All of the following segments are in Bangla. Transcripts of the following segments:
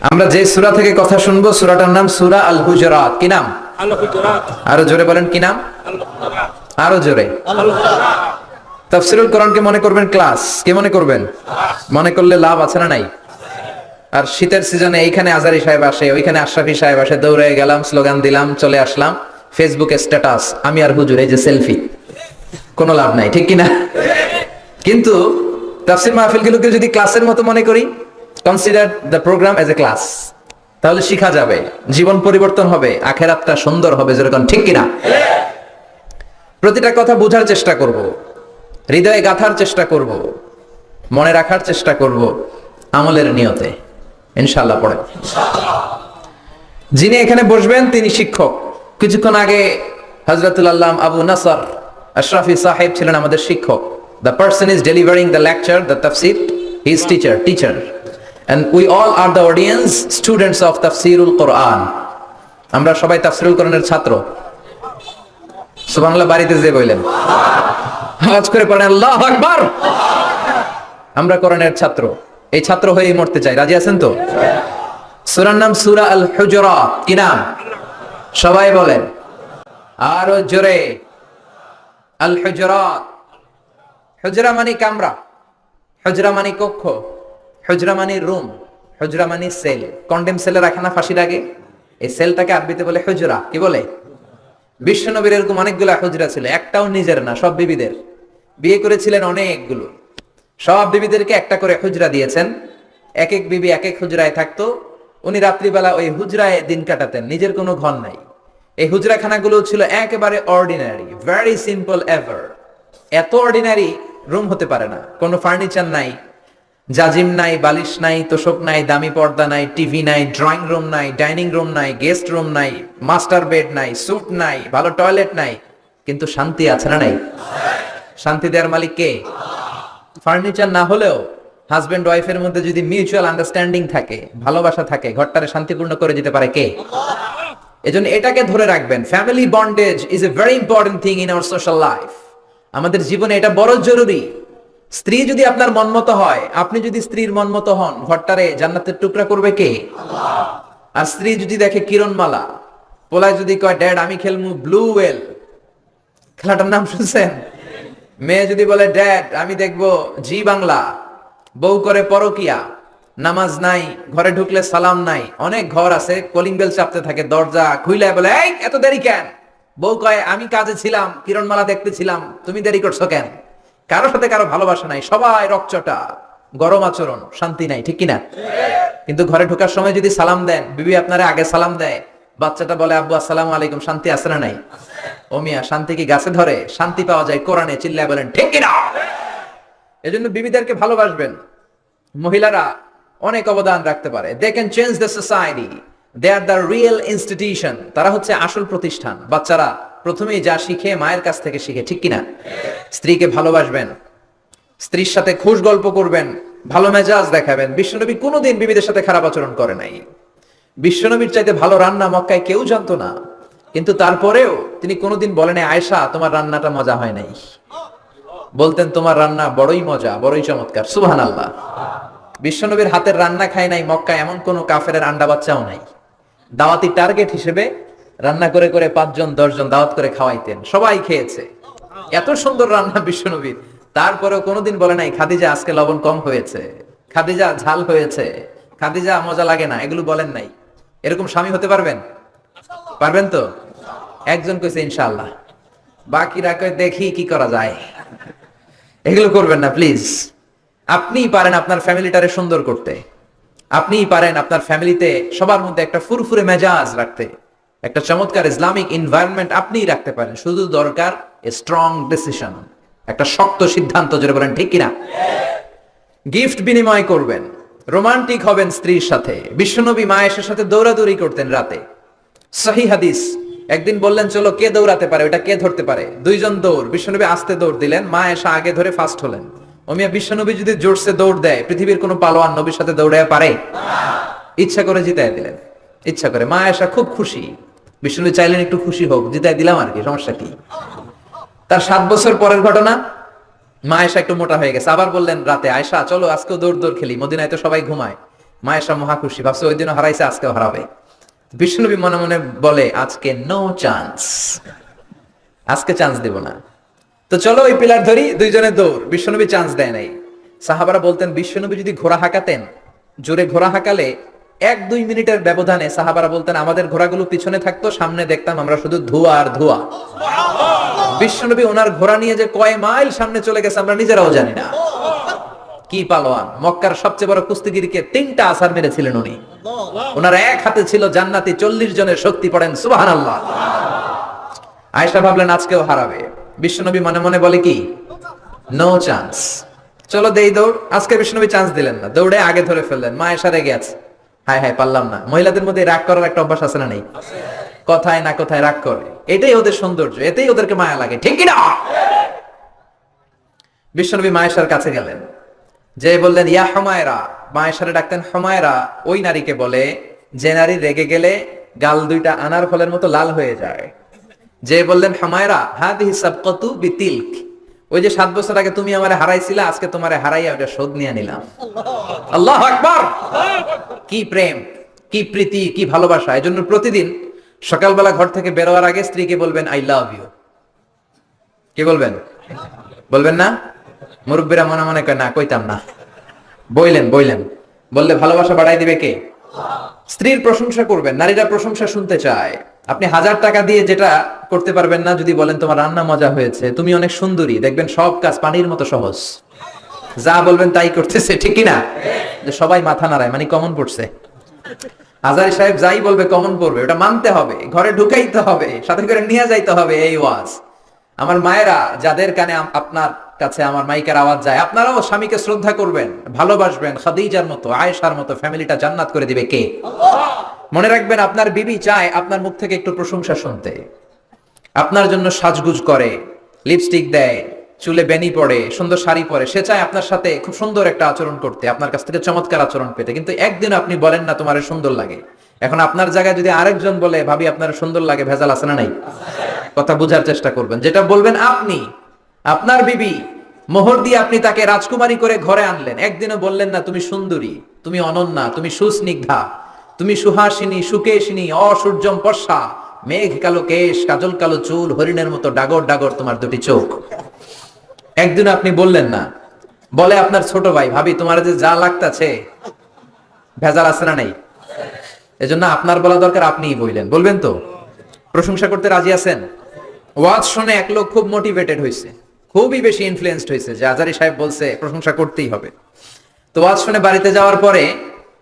আমরা যে সূরা থেকে কথা শুনবো সূরাটার নাম সূরা আল হুজুরাত। কি নাম? আল হুজুরাত। আরো জোরে বলেন, কি নাম? আল হুজুরাত। আরো জোরে। আল হুজুরাত। তাফসীরুল কোরআনকে মনে করবেন ক্লাস, কি মনে করবেন? মনে করলে লাভ আছে না নাই? আর শীতের সিজনে এইখানে আজারি সাহেব আসে, ওইখানে আশরাফি সাহেব আসে, দৌড়ে গেলাম, স্লোগান দিলাম, চলে আসলাম, ফেসবুকে স্ট্যাটাস আমি আর হুজুর, এই যে সেলফি, কোনো লাভ নাই, ঠিক কিনা? কিন্তু তাফসীর মাহফিলগুলোকে যদি ক্লাসের মতো মনে করি, consider the program as a class, তাহলে শিখা যাবে, জীবন পরিবর্তন হবে, আখেরাতটা সুন্দর হবে, যেরকম, ঠিক কিনা? প্রতিটা কথা বোঝার চেষ্টা করব, হৃদয়ে গাঁথার চেষ্টা করব, মনে রাখার চেষ্টা করব, আমলের নিয়তে ইনশাআল্লাহ। পড়ে যিনি এখানে বসবেন তিনি শিক্ষক। কিছুক্ষণ আগে হযরতুল আল্লাম আবু নাসর আশরাফি সাহেব ছিলেন আমাদের শিক্ষক। The person is delivering the lecture, the tafsir, he is teacher. And we all are the audience, students of Tafsirul Quran. আমরা সবাই তাফসীরুল কোরআনের ছাত্র। সুবহানাল্লাহ বাড়িতে যে বললেন, আওয়াজ করে পড়েন আল্লাহু আকবার। আমরা কোরআনের ছাত্র, এই ছাত্র হয়েই মরতে চাই, রাজি আছেন তো? সূরার নাম সূরা আল হুজুরাত। কি নাম? সবাই বলেন আরো জোরে, আল হুজুরাত। হুজরা মানে কামরা, হুজরা মানে কক্ষ, হুজরা মানে রুম, হুজরা মানে সেল। কন্ডেম সেলে রাখে না ফাঁসির আগে, এই সেলটাকে আরবিতে বলে হুজরা। কি বলে? বিশ্বনবীর এরকম অনেকগুলা হুজরা ছিল, একটাও নিজের না, সব বিবিদের। বিয়ে করেছিলেন অনেকগুলো, সব বিবিদেরকে একটা করে হুজরা দিয়েছেন। এক এক বিবি এক এক হুজরায় থাকতো, উনি রাত্রিবেলা ওই হুজরায় দিন কাটাতেন, নিজের কোনো ঘর নাই। এই হুজরাখানাগুলো ছিল একেবারে অর্ডিনারি, ভেরি সিম্পল এভার। এত অর্ডিনারি রুম হতে পারে না, কোনো ফার্নিচার নাই, জাজিম নাই, বালিশ নাই, তোশক নাই, দামি পর্দা নাই, টিভি নাই, ড্রয়িং রুম নাই, ডাইনিং রুম নাই, গেস্ট রুম নাই, মাস্টার বেড নাই, স্যুট নাই, ভালো টয়লেট নাই, কিন্তু শান্তি আছে না নাই? শান্তি দেওয়ার মালিক কে? ফার্নিচার না হলেও হাজবেন্ড ওয়াইফের মধ্যে যদি মিউচুয়াল আন্ডারস্ট্যান্ডিং থাকে, ভালোবাসা থাকে, ঘরটারে শান্তিপূর্ণ করে দিতে পারে কে? এজন্য এটাকে ধরে রাখবেন। Family bondage is a very important thing in our social life. আমাদের জীবনে এটা বড় জরুরি। স্ত্রী যদি আপনার মনমতো হয়, আপনি যদি স্ত্রীর মনমতো হন, ঘরটারে জান্নাতের টুকরা করবে কে? আর স্ত্রী যদি দেখে কিরণমালা, পোলায় যদি কয় ড্যাড আমি খেলমু ব্লু ওয়েল, খেলাটার নাম শুনছেন? মেয়ে যদি বলে ড্যাড আমি দেখবো জি বাংলা, বউ করে পরকিয়া, নামাজ নাই, ঘরে ঢুকলে সালাম নাই। অনেক ঘর আছে কলিং বেল চাপতে থাকে, দরজা খুইলে বলে এই এত দেরি কেন? বউ কয় আমি কাজে ছিলাম, কিরণমালা দেখতে ছিলাম, তুমি দেরি করছো কেন? কারো সাথে কারো ভালোবাসা নাই, সবাই রকচটা, গরম আচরণ, শান্তি নাই, ঠিক কিনা? কিন্তু ঘরে ঢোকার সময় যদি সালাম দেন, বিবি আপনারা আগে সালাম দেয়, বাচ্চাটা বলে আব্বু আসসালামু আলাইকুম, শান্তি আছে না নাই? ও মিয়া, শান্তি কি গাছে ধরে? শান্তি পাওয়া যায় কোরআনে, চিল্লায় বলেন ঠিক কিনা? এজন্য বিবিদেরকে ভালোবাসবেন। মহিলারা অনেক অবদান রাখতে পারে, they can change the society, they are the real institution. তারা হচ্ছে আসল প্রতিষ্ঠান। বাচ্চারা প্রথমেই যা শিখে মায়ের কাছ থেকে শিখে, ঠিক কিনা? স্ত্রীকে ভালোবাসবেন, স্ত্রীর সাথে খুশ গল্প করবেন, ভালো মেজাজ দেখাবেন। বিশ্বনবী কোনোদিন বিবিদের সাথে খারাপ আচরণ করে নাই। বিশ্বনবীর চাইতে ভালো রান্না মক্কায় কেউ জানতো না, কিন্তু তারপরেও তিনি কোনোদিন বলেন আয়েশা তোমার রান্নাটা মজা হয় নাই, বলতেন তোমার রান্না বড়ই মজা, বড়ই চমৎকার। সুবহানাল্লাহ। বিশ্বনবীর হাতের রান্না খায় নাই মক্কায় এমন কোন কাফেরের আন্ডা বাচ্চাও নাই। দাওয়াতি টার্গেট হিসেবে রান্না করে করে 5 জন 10 জন দাওয়াত করে খাওয়াইতেন, সবাই খেয়েছে। এত সুন্দর রান্না বিশ্বনবীর, তারপরেও কোনোদিন বলে নাই খাদিজা আজকে লবণ কম হয়েছে, খাদিজা ঝাল হয়েছে, খাদিজা মজা লাগে না, এগুলো বলেন নাই। এরকম স্বামী হতে পারবেন? পারবেন তো? একজন কইছে ইনশাআল্লাহ, বাকিরা কই দেখি কি করা যায়। এগুলো করবেন না প্লিজ। আপনিই পারেন আপনার ফ্যামিলিটারে সুন্দর করতে, আপনিই পারেন আপনার ফ্যামিলিতে সবার মধ্যে একটা ফুরফুরে মেজাজ রাখতে, একটা চমৎকার ইসলামিক এনভায়রনমেন্ট আপনিই রাখতে পারেন। শুধু দরকার এ স্ট্রং ডিসিশন, একটা শক্ত সিদ্ধান্ত, যেটা বলেন ঠিক কিনা? গিফট বিনিময় করবেন, রোমান্টিক হবেন স্ত্রীর সাথে। বিশ্বনবী মায়ের সাথে দৌড়াদৌড়ি করতেন রাতে, সহিহ হাদিস। একদিন বললেন চলো কে দৌড়াতে পারে, ওটা কে ধরতে পারে। 2 জন দৌড়, বিশ্বনবী আস্তে দৌড় দিলেন, মা এসে আগে ধরে ফার্স্ট হলেন। ওমিয়া, বিশ্বনবী যদি জোরসে দৌড় দেয়, পৃথিবীর কোনো পালোয়ান নবীর সাথে দৌড়ায় পারে? ইচ্ছা করে জিতায় দিলেন, ইচ্ছা করে। মা এসা খুব খুশি, বিশ্বনবী চাইলেন একটু খুশি হোক, জিতায় দিলাম আর কি, সমস্যা কি? তার 7 বছর পরের ঘটনা, মা আয়েশা একটু মোটা হয়ে গেছে, আবার বললেন রাতে আয়েশা চলো আজকেও দৌড় দৌড় খেলি, মদিনায় তো সবাই ঘুমায়। মায়েশা মহা খুশি, ভাবছে ওই দিনও হারাইছে, আজকেও হারাবে। বিশ্বনবী মনে মনে বলে আজকে নো চান্স, আজকে চান্স দেব না। তো চলো ওই পিলার ধরি, দুইজনে দৌড়। বিশ্বনবী চান্স দেয় নাই। সাহাবারা বলতেন বিশ্বনবী যদি ঘোড়া হাঁকাতেন, জোরে ঘোড়া হাঁকালে 1-2 মিনিটের ব্যবধানে সাহাবারা বলতেন আমাদের ঘোড়াগুলো পিছনে থাকতো, সামনে দেখতাম আমরা শুধু ধোঁয়া আর ধোঁয়া। বিশ্বনবী ওনার ঘোড়া নিয়ে যে কয় মাইল সামনে চলে গেছে আমরা নিজেরাও জানি না। কি পালোয়ান! মক্কার সবচেয়ে বড় কুস্তিগিরকে 3টা আছাড় মেরেছিলেন উনি। ওনার এক হাতে ছিল জান্নাতি 40 জনের শক্তি, পড়েন সুবহানাল্লাহ। আয়েশা ভাবলেন আজকেও হারাবে। বিশ্বনবী মনে মনে বলে কি নো চান্স, চলো দেই দৌড়। আজকে বিশ্বনবী চান্স দিলেন না, দৌড়ে আগে ধরে ফেললেন। মা আয়েশা রেগে আছে, হায় হায় পারলাম না। মহিলাদের মধ্যে রাগ করার একটা অভ্যাস আছে না নেই? কথায় না কথায় রাগ করে, এটাই ওদের সৌন্দর্য, এতেই ওদেরকে মায়া লাগে, ঠিক কি না? বিশ্বনবী মা আয়েশার কাছে গেলেন, যে বললেন ইয়া হুমায়রা। মা আয়েশারে ডাকতেন হুমায়রা। ওই নারীকে বলে যে নারী রেগে গেলে গাল দুইটা আনার ফলের মতো লাল হয়ে যায়। যে বললেন হুমায়রা হাদিহি সাবকাতু বিতিলক, ওই যে 7 বছর আগে তুমি আমারে হারাইছিলা, আজকে তোমারে হারাইয়া ওটা শোধ নিয়ে নিলাম। আল্লাহু আকবার! কি প্রেম, কি প্রীতি, কি ভালোবাসা! এজন্য প্রতিদিন সকালবেলা ঘর থেকে বেরোয়ার আগে স্ত্রীকে বলবেন আই লাভ ইউ। কি বলবেন? বলবেন না? মুরব্বীরা মনে মনে কয় না, কইতাম না। বললেন বললে ভালোবাসা বাড়াই দিবে কে? স্ত্রীর প্রশংসা করবেন। নারীরা প্রশংসা শুনতে চায়। আপনি 1000 টাকা দিয়ে যেটা করতে পারবেন না, যদি বলেন তোমার রান্না মজা হয়েছে, তুমি অনেক সুন্দরী, দেখবেন সব কাজ পানির মতো সহজ। যা বলবেন তাই করতেছে, ঠিক কি না? যে সবাই মাথা নাড়ায়, মানে কমন পড়ছে। হাজারি সাহেব যাই বলবে কমন পড়বে, ওটা মানতে হবে, ঘরে ঢুকাইতে হবে, সাথে করে নিয়ে যাইতে হবে। এই ওয়াজ আমার মায়েরা, যাদের কানে আপনার কাছে আমার মাইকের আওয়াজ যায়, আপনারাও স্বামীকে শ্রদ্ধা করবেন, ভালোবাসবেন। খাদিজার মতো, আয়েশার মতো ফ্যামিলিটা জান্নাত করে দিবে কে? মনে রাখবেন আপনার বিবি চায় আপনার মুখ থেকে একটু প্রশংসা শুনতে। আপনার জন্য সাজগুজ করে, লিপস্টিক দেয়, চুলে বেনি পড়ে, সুন্দর শাড়ি পরে। সে চায় আপনার সাথে খুব সুন্দর একটা আচরণ করতে, আপনার কাছ থেকে চমৎকার আচরণ পেতে। কিন্তু একদিন আপনি বলেন না তোমার সুন্দর লাগে। এখন আপনার জায়গায় যদি আরেকজন বলে ভাবি আপনার সুন্দর লাগে, ভেজাল আছে না নাই? কথা বুঝার চেষ্টা করবেন। যেটা বলবেন আপনি, আপনার বিবি, মোহর দিয়ে আপনি তাকে রাজকুমারী করে ঘরে আনলেন, একদিনও বললেন না তুমি সুন্দরী, তুমি অনন্যা, তুমি সুস্নিগ্ধা, তুমি সুহাসিনী, সুকেশিনী, অসূর্যম পর্ষা, মেঘ কালো কেশ, কাজল কালো চুল, হরিণের মতো ডাগর ডাগর তোমার দুটি চোখ। একদিন আপনি বললেন না। বলে আপনার ছোট ভাই ভাবি তোমার যে যা লাগতাছে, ভেজাল আছে না নাই? এজন্য আপনার বলা দরকার, আপনিই বললেন। বলবেন তো? প্রশংসা করতে রাজি আছেন? ওয়াজ শুনে এক লোক খুব মোটিভেটেড হয়েছে, খুবই বেশি ইনফ্লুয়েন্সড হয়েছে যে আজারি সাহেব বলছে প্রশংসা করতেই হবে। তো ওয়াজ শুনে বাড়িতে যাওয়ার পরে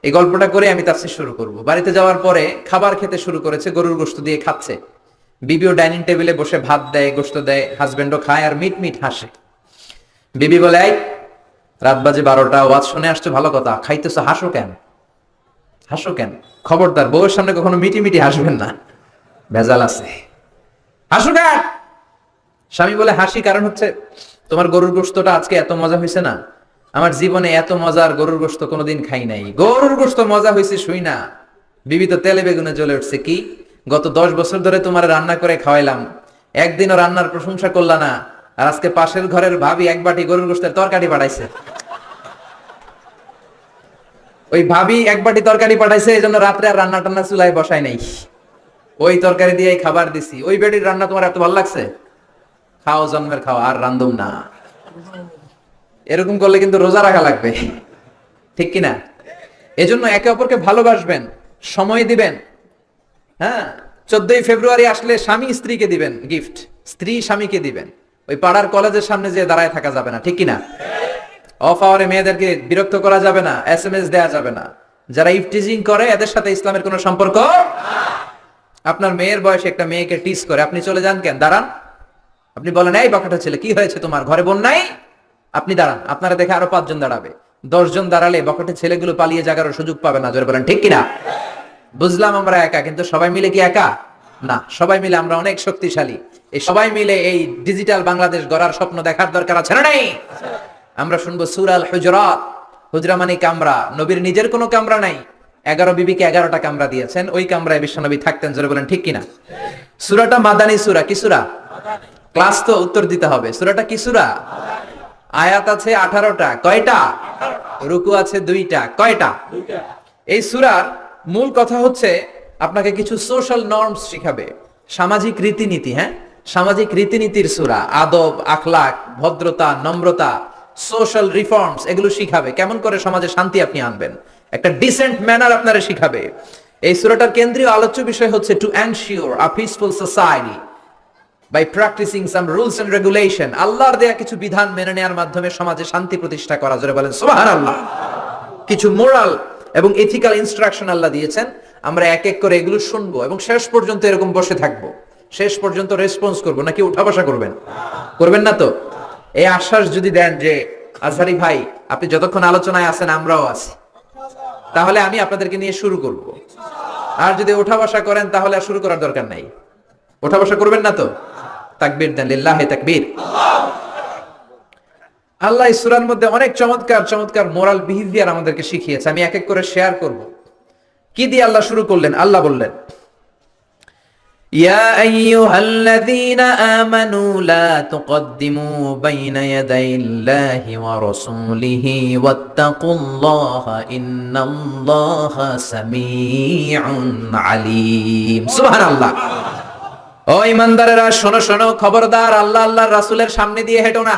এই গল্পটা করে আমি তাফসীর শুরু করব। বাড়িতে যাওয়ার পরে খাবার খেতে শুরু করেছে, গরুর গোশত দিয়ে খাচ্ছে। বিবিও ডাইনিং টেবিলে বসে ভাত দেয়, গোশত দেয়, হাজবেন্ডও খায় আর মিট মিট হাসে। বিবি বলে এই রাত বাজে 12টা, ওয়াজ শুনে আসছো ভালো কথা, খাইতেছো, হাসো কেন? হাসো কেন? খবরদার বউয়ের সামনে কখনো মিটি মিটি হাসবেন না, ভেজাল আছে। হাসো কেন? স্বামী বলে হাসি কারণ হচ্ছে তোমার গরুর গোশতটা আজকে এত মজা হয়েছে না, আমার জীবনে এত মজার গরুর গোশত কোনোদিন খাই নাই। গরুর গোশত মজা হয়েছে শুই না। বিবি তো তেলে বেগুনে জ্বলে উঠছে, কি গত 10 বছর ধরে তোমার রান্না করে খাওয়াইলাম, একদিনও রান্নার প্রশংসা করলা না, আর আজকে পাশের ঘরের ভাবি এক বাটি গরুর গোশতের তরকারি পাঠাইছে। ওই ভাবি এক বাটি তরকারি পাঠাইছে, এই জন্য রাত্রে আর রান্না টান্না চুলায় বসাই নাই, ওই তরকারি দিয়ে খাবার দিছি। ওই বেটির রান্না তোমার এত ভালো লাগছে, খাও জন্মের খাও, আর রান্ধুম না। এরকম করলে কিন্তু রোজা রাখা লাগবে, ঠিক কিনা? এজন্য একে অপরকে ভালোবাসবেন, সময় দিবেন। হ্যাঁ, 14ই ফেব্রুয়ারি আসলে স্বামী স্ত্রীকে দিবেন গিফট, স্ত্রী স্বামীকে দিবেন। ওই পাড়ার কলেজের সামনে যে দাঁড়ায় থাকা যাবে না, ঠিক কিনা? অফ আওয়ারে মেয়েদেরকে বিরক্ত করা যাবে না, SMS দেয়া যাবে না। যারা ইফটিজিং করে এদের সাথে ইসলামের কোনো সম্পর্ক। আপনার মেয়ের বয়সে একটা মেয়েকে টিজ করে, আপনি চলে যান কেন? দাঁড়ান। আপনি বলেন এই বাকাটা ছেলে, কি হয়েছে তোমার, ঘরে বোন নাই? আপনি দাঁড়ান, আপনারা দেখে আরো 5 জন দাঁড়াবে। 10 জন দাঁড়ালে বকাটে ছেলেগুলো পালিয়ে যাওয়ার সুযোগ পাবে না। জোরে বলেন ঠিক কিনা? বুঝলাম আমরা একা, কিন্তু সবাই মিলে কি একা না? সবাই মিলে আমরা অনেক শক্তিশালী। এই সবাই মিলে এই ডিজিটাল বাংলাদেশ গড়ার স্বপ্ন দেখার দরকার আছে না নাই? আমরা শুনবো সূরা আল হুজুরাত। হুজরা মানে কামরা। নবীর নিজের কোনো কামরা নাই, 11 বিবিকে 11টা কামরা দিয়েছেন, ওই কামরায় বিশ্বনবী থাকতেন। জোরে বলেন ঠিক কিনা? সূরাটা মাদানী সূরা। কি সূরা? ক্লাস তো উত্তর দিতে হবে। সূরাটা কি সূরা? আয়াত আছে 18টা। কয়টা? রুকু আছে 2টা। কয়টা? এই সূরার মূল কথা হচ্ছে আপনাকে কিছু সোশ্যাল নর্মস শিখাবে, সামাজিক রীতিনীতি। হ্যাঁ, সামাজিক রীতিনীতির সূরা, আদব, আখলাক, ভদ্রতা, নম্রতা, সোশ্যাল রিফর্মস, এগুলো শিখাবে। কেমন করে সমাজে শান্তি আপনি আনবেন, একটা ডিসেন্ট ম্যানার আপনারা শিখাবে। এই সূরাটার কেন্দ্রীয় আলোচ্য বিষয় হচ্ছে to ensure a peaceful society by practicing some rules and regulation. আল্লাহর দেয়া কিছু বিধান মেনে নেওয়ার মাধ্যমে সমাজে শান্তি প্রতিষ্ঠা করা। জোরে বলেন সুবহানাল্লাহ। কিছু মোরাল এবং এথিক্যাল ইনস্ট্রাকশন আল্লাহ দিয়েছেন, আমরা এক এক করে এগুলো শুনবো এবং শেষ পর্যন্ত এরকম বসে থাকবো, শেষ পর্যন্ত রেসপন্স করবো। নাকি উঠা বসা করবেন? করবেন না তো? এই আশ্বাস যদি দেন যে আজহারি ভাই আপনি যতক্ষণ আলোচনায় আছেন আমরাও আছি, তাহলে আমি আপনাদেরকে নিয়ে শুরু করব। আর যদি উঠা বসা করেন তাহলে আর শুরু করার দরকার নাই। উঠা বসা করবেন না তো? তাকবীর দেন, লিল্লাহি তাকবীর। আল্লাহ এই সূরার মধ্যে অনেক চমৎকার চমৎকার মোরাল বিহেভিয়ার আমাদেরকে শিখিয়েছে। আমি এক এক করে শেয়ার করব। কি দিয়ে আল্লাহ শুরু করলেন? আল্লাহ বললেন, ইয়া আইয়ুহাল্লাযীনা আমানু লা তুকদ্দিমু বাইনা ইয়াদাইল্লাহি ওয়া রাসূলিহি ওয়াত্তাকুল্লাহা ইন্নাল্লাহা সামিউন আলীম। সুবহানাল্লাহ। ও ঈমানদারেরা শোনো শোনো, খবরদার আল্লাহ আল্লাহর রাসূলের সামনে দিয়ে হেঁটো না।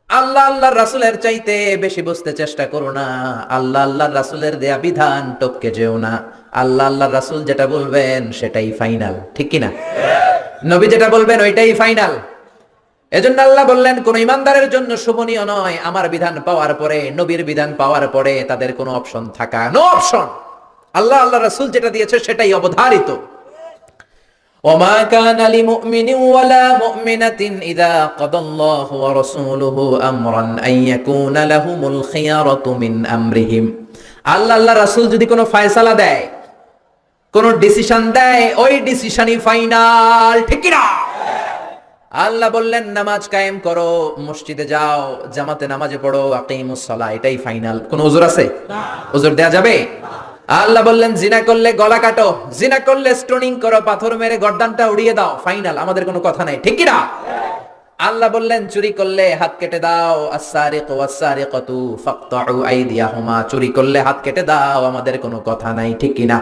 আল্লাহ আল্লাহর রাসূলের চাইতে বেশি বুঝতে চেষ্টা করো না। আল্লাহ আল্লাহর রাসূলের দেয়া বিধান টপকে যেও না। আল্লাহ আল্লাহর রাসূল যেটা বলবেন সেটাই ফাইনাল, ঠিক কি না? নবী যেটা বলবেন ওইটাই ফাইনাল। এজন্য আল্লাহ বললেন কোন ইমানদারের জন্য শোভনীয় নয় আমার বিধান পাওয়ার পরে, নবীর বিধান পাওয়ার পরে তাদের কোনো অপশন থাকা। No option. আল্লাহ আল্লাহর রাসূল যেটা দিয়েছে সেটাই অবধারিত। وما كان لمؤمن ولا مؤمنة إذا قضى الله ورسوله أمرا أن يكون لهم الخيارة من أمرهم। আল্লাহ আল্লাহ রাসূল যদি কোনো ফয়সালা দেয়, কোন ডিসিশন দেয়, ওই ডিসিশনই ফাইনাল, ঠিক কি না? আল্লাহ বললেন নামাজ কায়েম করো, মসজিদে যাও, জামাতে নামাজে পড়ো, আকিমুস সালাহ, এটাই ফাইনাল। কোন ওযর আছে? ওযর দেয়া যাবে? আল্লাহ বললেন জিনা করলে গলা কাটো, জিনা করলে স্টোনিং করো, পাথর মেরে গর্দানটা উড়িয়ে দাও, ফাইনাল, আমাদের কোনো কথা নাই, ঠিক কি না? আল্লাহ বললেন চুরি করলে হাত কেটে দাও, আস-সারিকু ওয়াস-সারিকাতু ফাকতাউ আইদিয়াহুমা, চুরি করলে হাত কেটে দাও, আমাদের কোনো কথা নাই, ঠিক কি না?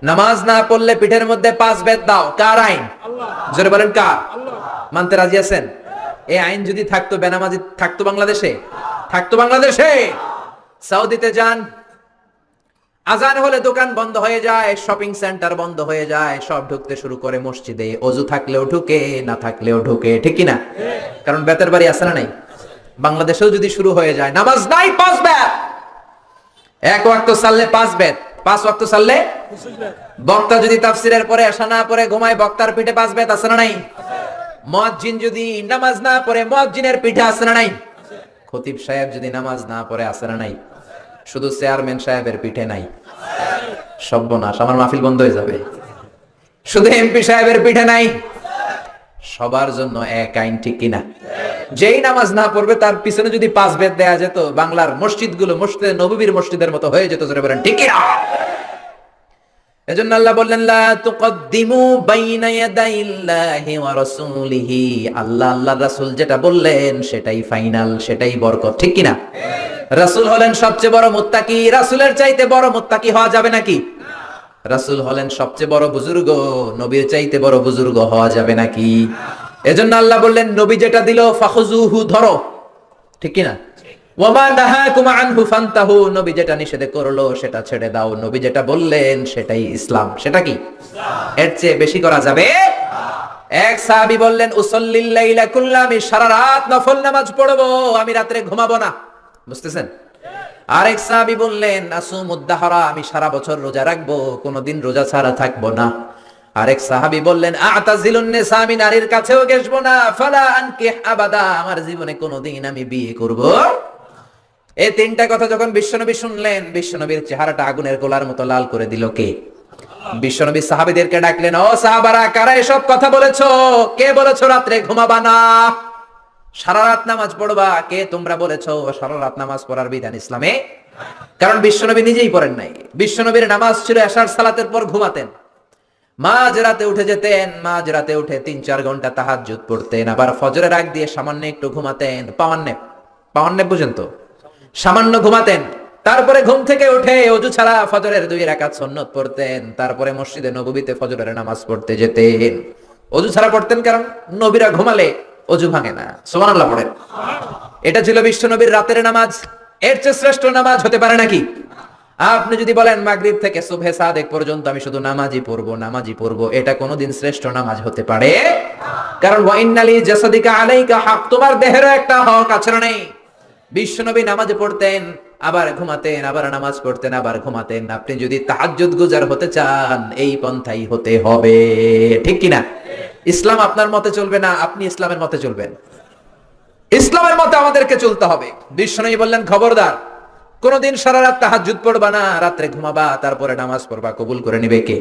নামাজ না পড়লে পিঠের মধ্যে 5 বেত দাও, কার আইন? আল্লাহ। জোরে বলেন কার? আল্লাহ। মানতে রাজি আছেন? এই আইন যদি থাকতো, বেনামাজি থাকতো বাংলাদেশে? থাকতো বাংলাদেশে? সৌদিতে যান, আজান হলে দোকান বন্ধ হয়ে যায়, শপিং সেন্টার বন্ধ হয়ে যায়, সব ঢুকতে শুরু করে মসজিদে। ওযু থাকলেও ঢুকে, না থাকলেও ঢুকে, ঠিক কি না? কারণ বেতের বাড়ি আছে না নাই? বাংলাদেশেও যদি শুরু হয়ে যায়, নামাজ নাই 5 বেত, এক ওয়াক্ত সাল্লে 5 বেত, 5 ওয়াক্ত সাল্লে, বক্তা যদি তাফসিরের পরে এশা না পড়ে ঘুমায়, বক্তার পিঠে 5 বেত আছে না নাই? মুয়াজ্জিন যদি নামাজ না পড়ে, মুয়াজ্জিনের পিঠে আছে না নাই? খতিব সাহেব যদি নামাজ না পড়ে, আছে না নাই? শুধু চেয়ারম্যান সাহেবের পিঠে নাই। সর্বনাশ, আমার মাহফিল বন্ধ হয়ে যাবে। শুধু এমপি সাহেবের পিঠে নাই। সবার জন্য এক আইন, ঠিক কিনা? যেই নামাজ না পড়বে তার পিছনে যদি 5 বেত দেয়া যেত, বাংলার মসজিদগুলো মসজিদে নববীর মসজিদের মতো হয়ে যেত। জোরে বলেন ঠিক কিনা? এজন্য আল্লাহ বললেন লা তুকদ্দিমু বাইনা ইয়াদাইল্লাহি ওয়া রাসূলিহি। আল্লাহ আল্লাহর রাসূল যেটা বললেন সেটাই ফাইনাল, সেটাই বরকত, ঠিক কিনা? রাসূল হলেন সবচেয়ে বড় মুত্তাকি, রাসূলের চাইতে বড় মুত্তাকি হওয়া যাবে নাকি? রাসূল হলেন সবচেয়ে বড় বুজুর্গ, নবীর চাইতে বড় বুজুর্গ হওয়া যাবে নাকি? এজন্য আল্লাহ বললেন নবী যেটা দিল ফাখুযুহু, ধরো, ঠিক কিনা? ওয়া মা নাহাকুম আনহু ফান্তাহু, নবী যেটা নিষেধ করলো সেটা ছেড়ে দাও। নবী যেটা বললেন সেটাই ইসলাম। সেটা কি? এর চেয়ে বেশি করা যাবে? এক সাহাবী বললেন উসাল্লিল লাইলা কুল্লা, আমি সারা রাত নফল নামাজ পড়বো, আমি রাতে ঘুমাবো না। বুঝতেছেন? আরেক সাহাবী বললেন আসুমুদ দাহরা, আমি সারা বছর রোজা রাখবো, কোনদিন রোজা ছাড়া থাকবো না। আরেক সাহাবী বললেন আ'তাজিলুন নিসা, আমি নারীর কাছেও গেছবো না, ফালা আনকিহ আবাদা, আমার জীবনে কোনদিন আমি বিয়ে করব। এই তিনটা কথা যখন বিশ্বনবী শুনলেন, বিশ্বনবীর চেহারাটা আগুনের গোলার মতো লাল করে দিল কে? বিশ্বনবী সাহাবীদেরকে ডাকলেন, ও সাহাবারা, কারা এসব কথা বলেছো? কে বলেছো রাত্রে ঘুমাবা না, সারা রাত নামাজ পড়বা? কে তোমরা বলেছো সারা রাত নামাজ পড়ার বিধান ইসলামে? কারণ বিশ্বনবী নিজেই পড়েন নাই। বিশ্বনবীর নামাজ ছিল এশার সালাতের পর ঘুমাতেন, মাঝরাতে উঠে যেতেন, মাঝরাতে উঠে 3-4 ঘন্টা তাহাজ্জুদ পড়তেন, আবার ফজরের আগ দিয়ে সামান্য একটু ঘুমাতেন। পাওয়ার নেপ বুঝেন তো? সামান্য ঘুমাতেন, তারপরে ঘুম থেকে উঠে অজু ছাড়া ফজরের 2 রাকাত সুন্নত পড়তেন, তারপরে মসজিদে নববীতে ফজরের নামাজ পড়তে যেতেন। অজু ছাড়া পড়তেন কারণ নবীরা ঘুমালে অজু ভাঙে না। সুবহানাল্লাহ পড়েন। এটা ছিল বিশ্ব নবীর রাতের নামাজ। এর চেয়ে শ্রেষ্ঠ নামাজ হতে পারে নাকি? আপনি যদি বলেন মাগরিব থেকে সুবহে সাদেক পর্যন্ত আমি শুধু নামাজই পড়বো, এটা কোনোদিন শ্রেষ্ঠ নামাজ হতে পারে? কারণ ওয়া ইন্নালি জাসাদিকা আলাইকা হক, তোমার দেহেরও একটা হক আছে না নেই? বিশ্বনবী নামাজ পড়তেন, আবার ঘুমাতেন, আবার নামাজ পড়তেন, আবার ঘুমাতেন। আপনি যদি তাহাজ্জুদ গুজার হতে চান, এই পন্থাই হতে হবে, ঠিক কিনা? ইসলাম আপনার মতে চলবে না, আপনি ইসলামের মতে চলবেন। ইসলামের মতে আমাদেরকে চলতে হবে। বিশ্বনবী বললেন, খবরদার কোনদিন সারা রাত তাহাজ্জুদ পড়বা না, রাত্রে ঘুমাবা, তারপরে নামাজ পড়বা, কবুল করে নেবে কে?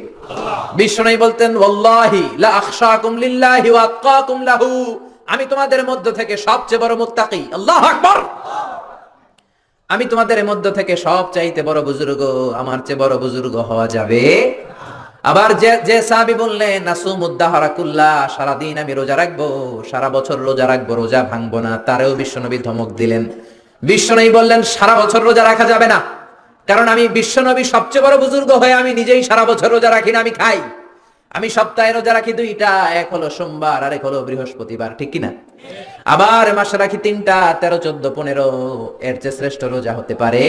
বিশ্বনবী বলতেন, ওয়াল্লাহি লা আখশাকুম লিল্লাহি ওয়া আতকাকুম লাহু, আমি তোমাদের মধ্য থেকে সবচেয়ে বড় মুত্তাকি। আল্লাহু আকবার। আমি তোমাদের মধ্য থেকে সবচাইতে বড় বুজুর্গ, আমার চেয়ে বড় বুজুর্গ হওয়া যাবে? আবার যে সাহাবী বললেন, নাসুমুদ্দাহরা কুল্লাহ, সারা দিন আমি রোজা রাখবো, সারা বছর রোজা রাখবো, রোজা ভাঙবো না, তারেও বিশ্বনবী ধমক দিলেন। বিশ্বনবী বললেন, সারা বছর রোজা রাখা যাবে না, কারণ আমি বিশ্বনবী সবচেয়ে বড় বুজুর্গ হয়ে আমি নিজেই সারা বছর রোজা রাখি না, আমি খাই। আমি সপ্তাহে রোজা রাখি 2টা, এক হলো সোমবার আর এক হলো বৃহস্পতিবার, ঠিক কিনা? আবার মাসে রাখি 3টা, 13, 14, 15। এর চেয়ে শ্রেষ্ঠ রোজা হতে পারে?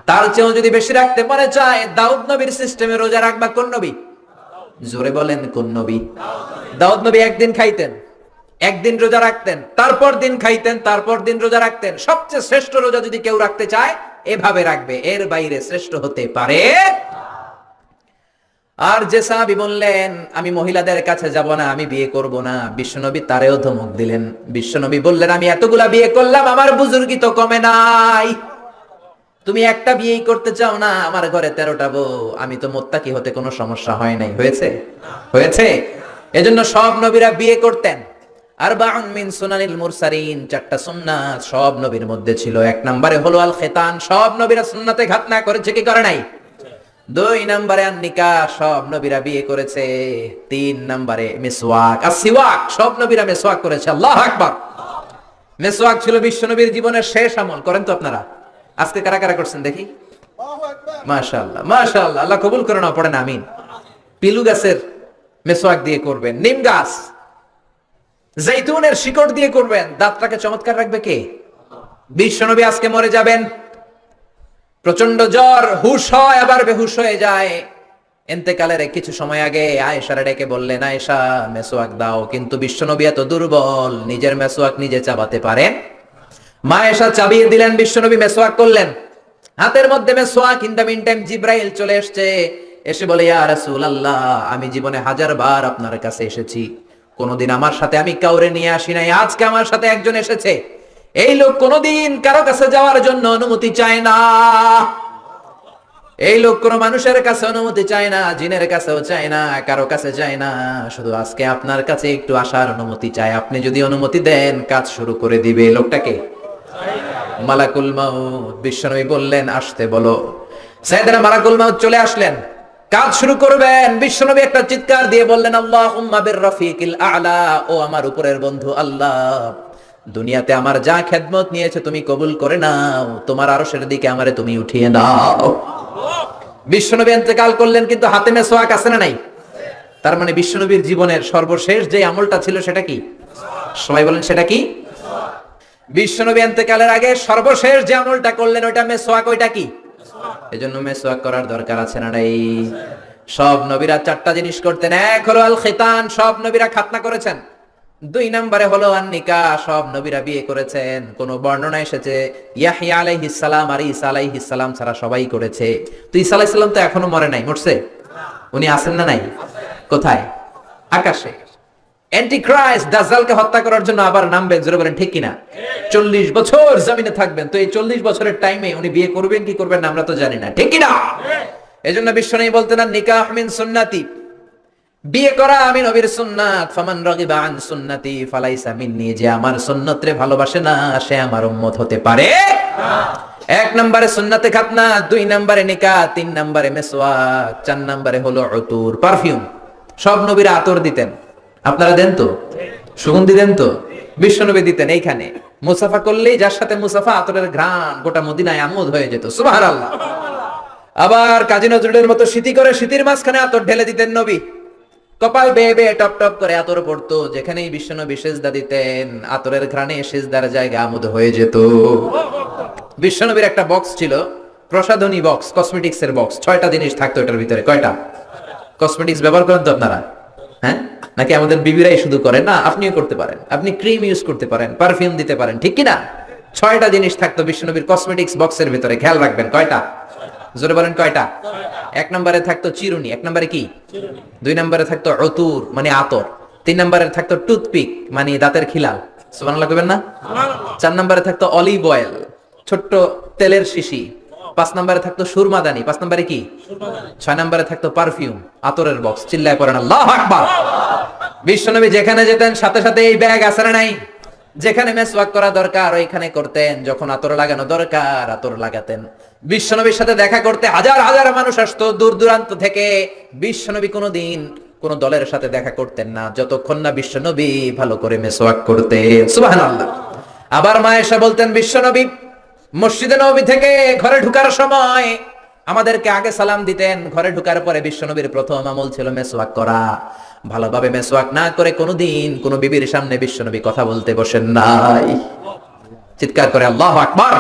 তার চেয়েও যদি বেশি রাখতে পারে চায়, দাউদ নবীর সিস্টেমে রোজা রাখবা কোন নবী? জোরে বলেন, কোন নবী? দাউদ নবী একদিন খাইতেন, একদিন রোজা রাখতেন, তারপর দিন খাইতেন, তারপর দিন রোজা রাখতেন। সবচেয়ে শ্রেষ্ঠ রোজা যদি কেউ রাখতে চায় এভাবে রাখবে, এর বাইরে শ্রেষ্ঠ হতে পারে? আর যে সাহাবী বললেন, আমি মহিলাদের কাছে যাব না, আমি বিয়ে করব না, বিশ্বনবী তারেও ধমক দিলেন। বিশ্বনবী বললেন, আমি এতগুলা বিয়ে করলাম, আমার বুজুর্গি তো কমে নাই। তুমি একটা বিয়েই করতে চাও না, আমার ঘরে 13টা বউ, আমি তো মুত্তাকি হতে কোনো সমস্যা হয় নাই, হয়েছে? হয়েছে। এজন্য সব নবীরা বিয়ে করতেন। আরবাউন মিন সুনানিল মুরসালিন, 4টা সুন্নাত সব নবীর মধ্যে ছিল। 1 নম্বরে হলো আল খিতান, সব নবীরা সুন্নাতে ঘাত না করেছে কি করে নাই? 2 নম্বরে আন নিকাহ, সব নবীরা বিয়ে করেছে। 3 নম্বরে মিসওয়াক, আসিওয়াক, সব নবীরা মিসওয়াক করেছে। আল্লাহু আকবার। মিসওয়াক ছিল বিশ্বনবীর জীবনের শেষ আমল। করেন তো আপনারা? আজকে কারা কারা করছেন দেখি? মাশাআল্লাহ, মাশাআল্লাহ, আল্লাহ কবুল করে না, পড়েন আমিন। পিলু গাছের মিসওয়াক দিয়ে করবেন, নিম গাছ, জৈতুনের শিকড় দিয়ে করবেন, দাঁতটাকে চমৎকার রাখবে কে? বিশ্বনবী আজকে মরে যাবেন, প্রচন্ড জ্বর, হুশ হয় আবার বেহুশ হয়ে যায়। ইন্তেকালের কিছু সময় আগে আয়েশারে ডেকে বললেন, আয়েশা মেসওয়াক দাও, কিন্তু বিশ্বনবী এত দুর্বল, নিজের মেসওয়াক নিজে চাবাতে পারেন? মা আয়েশা চাবিয়ে দিলেন, বিশ্বনবী মেসওয়াক করলেন, হাতের মধ্যে মেসওয়াক। ইন দ্য মিন টাইম জিব্রাইল চলে এসেছে, এসে বলে, ইয়া রাসূলুল্লাহ, আমি জীবনে 1000 বার আপনার কাছে এসেছি, কোনদিন আমার সাথে আমি কাউরে নিয়ে আসি নাই, আজকে আমার সাথে একজন এসেছে। এই লোক কোনদিন কারো কাছে যাওয়ার জন্য অনুমতি চায় না, এই লোক কোন মানুষের কাছে অনুমতি চায় না, জিনের কাছেও চায় না, কারো কাছে চায় না, শুধু আজকে আপনার কাছে একটু আসার অনুমতি চায়। আপনি যদি অনুমতি দেন কাজ শুরু করে দিবে। লোকটাকে মালাকুল মাউত। বিশ্বনবী বললেন, আসতে বলো। সাইয়েদনা মালাকুল মাউত চলে আসলেন, কাজ শুরু করবেন। বিশ্বনবী একটা চিৎকার দিয়ে বললেন, আল্লাহুম্মা বির রাফিকিল আ'লা, ও আমার উপরের বন্ধু আল্লাহ, দুনিয়াতে আমার যা খেদমত নিয়েছে তুমি কবুল করে নাও, তোমার আরশের দিকে আমারে তুমি উঠিয়ে নাও। বিশ্বনবী ইন্তেকাল করলেন, কিন্তু হাতে মেসওয়াক আছে না নাই? তার মানে বিশ্বনবীর জীবনের সর্বশেষ যে আমলটা ছিল সেটা কি? সবাই বলেন, সেটা কি? বিশ্বনবী ইন্তেকালের আগে সর্বশেষ যে আমলটা করলেন ওইটা মেসওয়াক। ওইটা কি? এজন্য মেসওয়াক করার দরকার আছে না নাই? সব নবীরা 4টা জিনিস করতেন। 1 হলো আল খিতান, সব নবীরা খাতনা করেছেন। 2 নম্বরে হলো আন নিকাহ, সব নবীরা বিয়ে করেছেন। কোন বর্ণনা এসেছে ইয়াহইয়া আলাইহিস সালাম আর ঈসা আলাইহিস সালাম ছাড়া সবাই করেছে। তো ঈসা আলাইহিস সালাম তো এখনো মরে নাই, মরছে? উনি আছেন না নাই? কোথায়? আকাশে। অ্যান্টিক্রাইস্ট দাজ্জালকে হত্যা করার জন্য আবার নামবেন, জোরে বলেন ঠিক কিনা? 40 বছর জমিনে থাকবেন। তো এই 40 বছরের টাইমে উনি বিয়ে করবেন কি করবেন না আমরা তো জানি না, ঠিক কিনা? এজন্য বিশ্বনবী বলতেন, নিকাহ মিন সুন্নতি, বিয়ে করা আমি নবীর সুন্নাত। ফামান রাগিবা আন সুন্নতি ফালাইসা মিন্নি, যে আমার সুন্নতরে ভালোবাসে না সে আমার উম্মত হতে পারে না। 1 নম্বরে সুন্নতে খাতনা, 2 নম্বরে নিকাহ, 3 নম্বরে মেসওয়াক, 4 নম্বরে হলো উতুর, পারফিউম। সব নবীরা আতর দিতেন, আপনারা দেন তো? সুগন্ধি দেন তো? বিশ্বনবী দিতেন। এইখানে মুসাফা করলেই যার সাথে মুসাফা আতরের ঘ্রাণ গোটা মদিনায় আমোদ হয়ে যেত, সুবহানাল্লাহ। আবার কাজী নজরুলের মতো স্মৃতি করে স্মৃতির মাঝখানে আতর ঢেলে দিতেন নবী, কপাল বেয়ে বেয়ে টপ টপ করে আতর পড়তো, যেখানেই বিশ্বনবী সেজদা দিতেন আতরের ঘ্রাণে সেজদার জায়গা আমোদ হয়ে যেত। বিশ্বনবীর একটা বক্স ছিল, প্রসাধনী বক্স, কসমেটিক্স এর বক্স, 6টা জিনিস থাকতো এটার ভিতরে। কয়টা? কসমেটিক্স ব্যবহার করেন তো আপনারা? হ্যাঁ, নাকি আমাদের বিবিরাই শুধু করেন? না, আপনিও করতে পারেন, আপনি ক্রিম ইউজ করতে পারেন, পারফিউম দিতে পারেন, ঠিক কি না? 6টা জিনিস থাকতো বিশ্বনবীর কসমেটিক্স বক্সের ভিতরে, খেয়াল রাখবেন। কয়টা? জোরে বলেন কয়টা? 1 নম্বরে থাকতো চিরুনি, 1 নম্বরে কি? 2 নম্বরে থাকতো অতুর মানে আতর, 3 নম্বরে থাকতো টুথপিক মানে দাঁতের খিলাল, সুবহানাল্লাহ কইবেন না? 4 নম্বরে থাকতো অলিভ অয়েল, ছোট্ট তেলের শিশি, 5 নম্বরে থাকতো সুরমাদানি, 5 নম্বরে কি? 6 নম্বরে থাকতো পারফিউম, আতরের বক্স। চিল্লায় পড়েন আল্লাহু আকবার। বিশ্বনবী যেখানে যেতেন সাথে সাথে এই ব্যাগ আছে না নাই? যেখানে মেসওয়াক করা দরকার ওইখানে করতেন, যখন আতর লাগানো দরকার আতর লাগাতেন। বিশ্বনবীর সাথে দেখা করতে হাজার হাজার মানুষ আসতো দূর দূরান্ত থেকে। বিশ্বনবী কোনোদিন কোন দলের সাথে দেখা করতেন না যতক্ষণ না বিশ্বনবী ভালো করে মেসওয়াক করতেন, সুবহানাল্লাহ। আবার মা আয়েশা বলতেন, বিশ্বনবী মসজিদে নববী থেকে ঘরে ঢোকার সময় আমাদেরকে আগে সালাম দিতেন, ঘরে ঢোকার পরে বিশ্বনবীর প্রথম আমল ছিল মেসওয়াক করা। ভালোভাবে মেসওয়াক না করে কোনোদিন কোন বিবির সামনে বিশ্বনবী কথা বলতে বসেন নাই। চিৎকার করে আল্লাহু আকবার।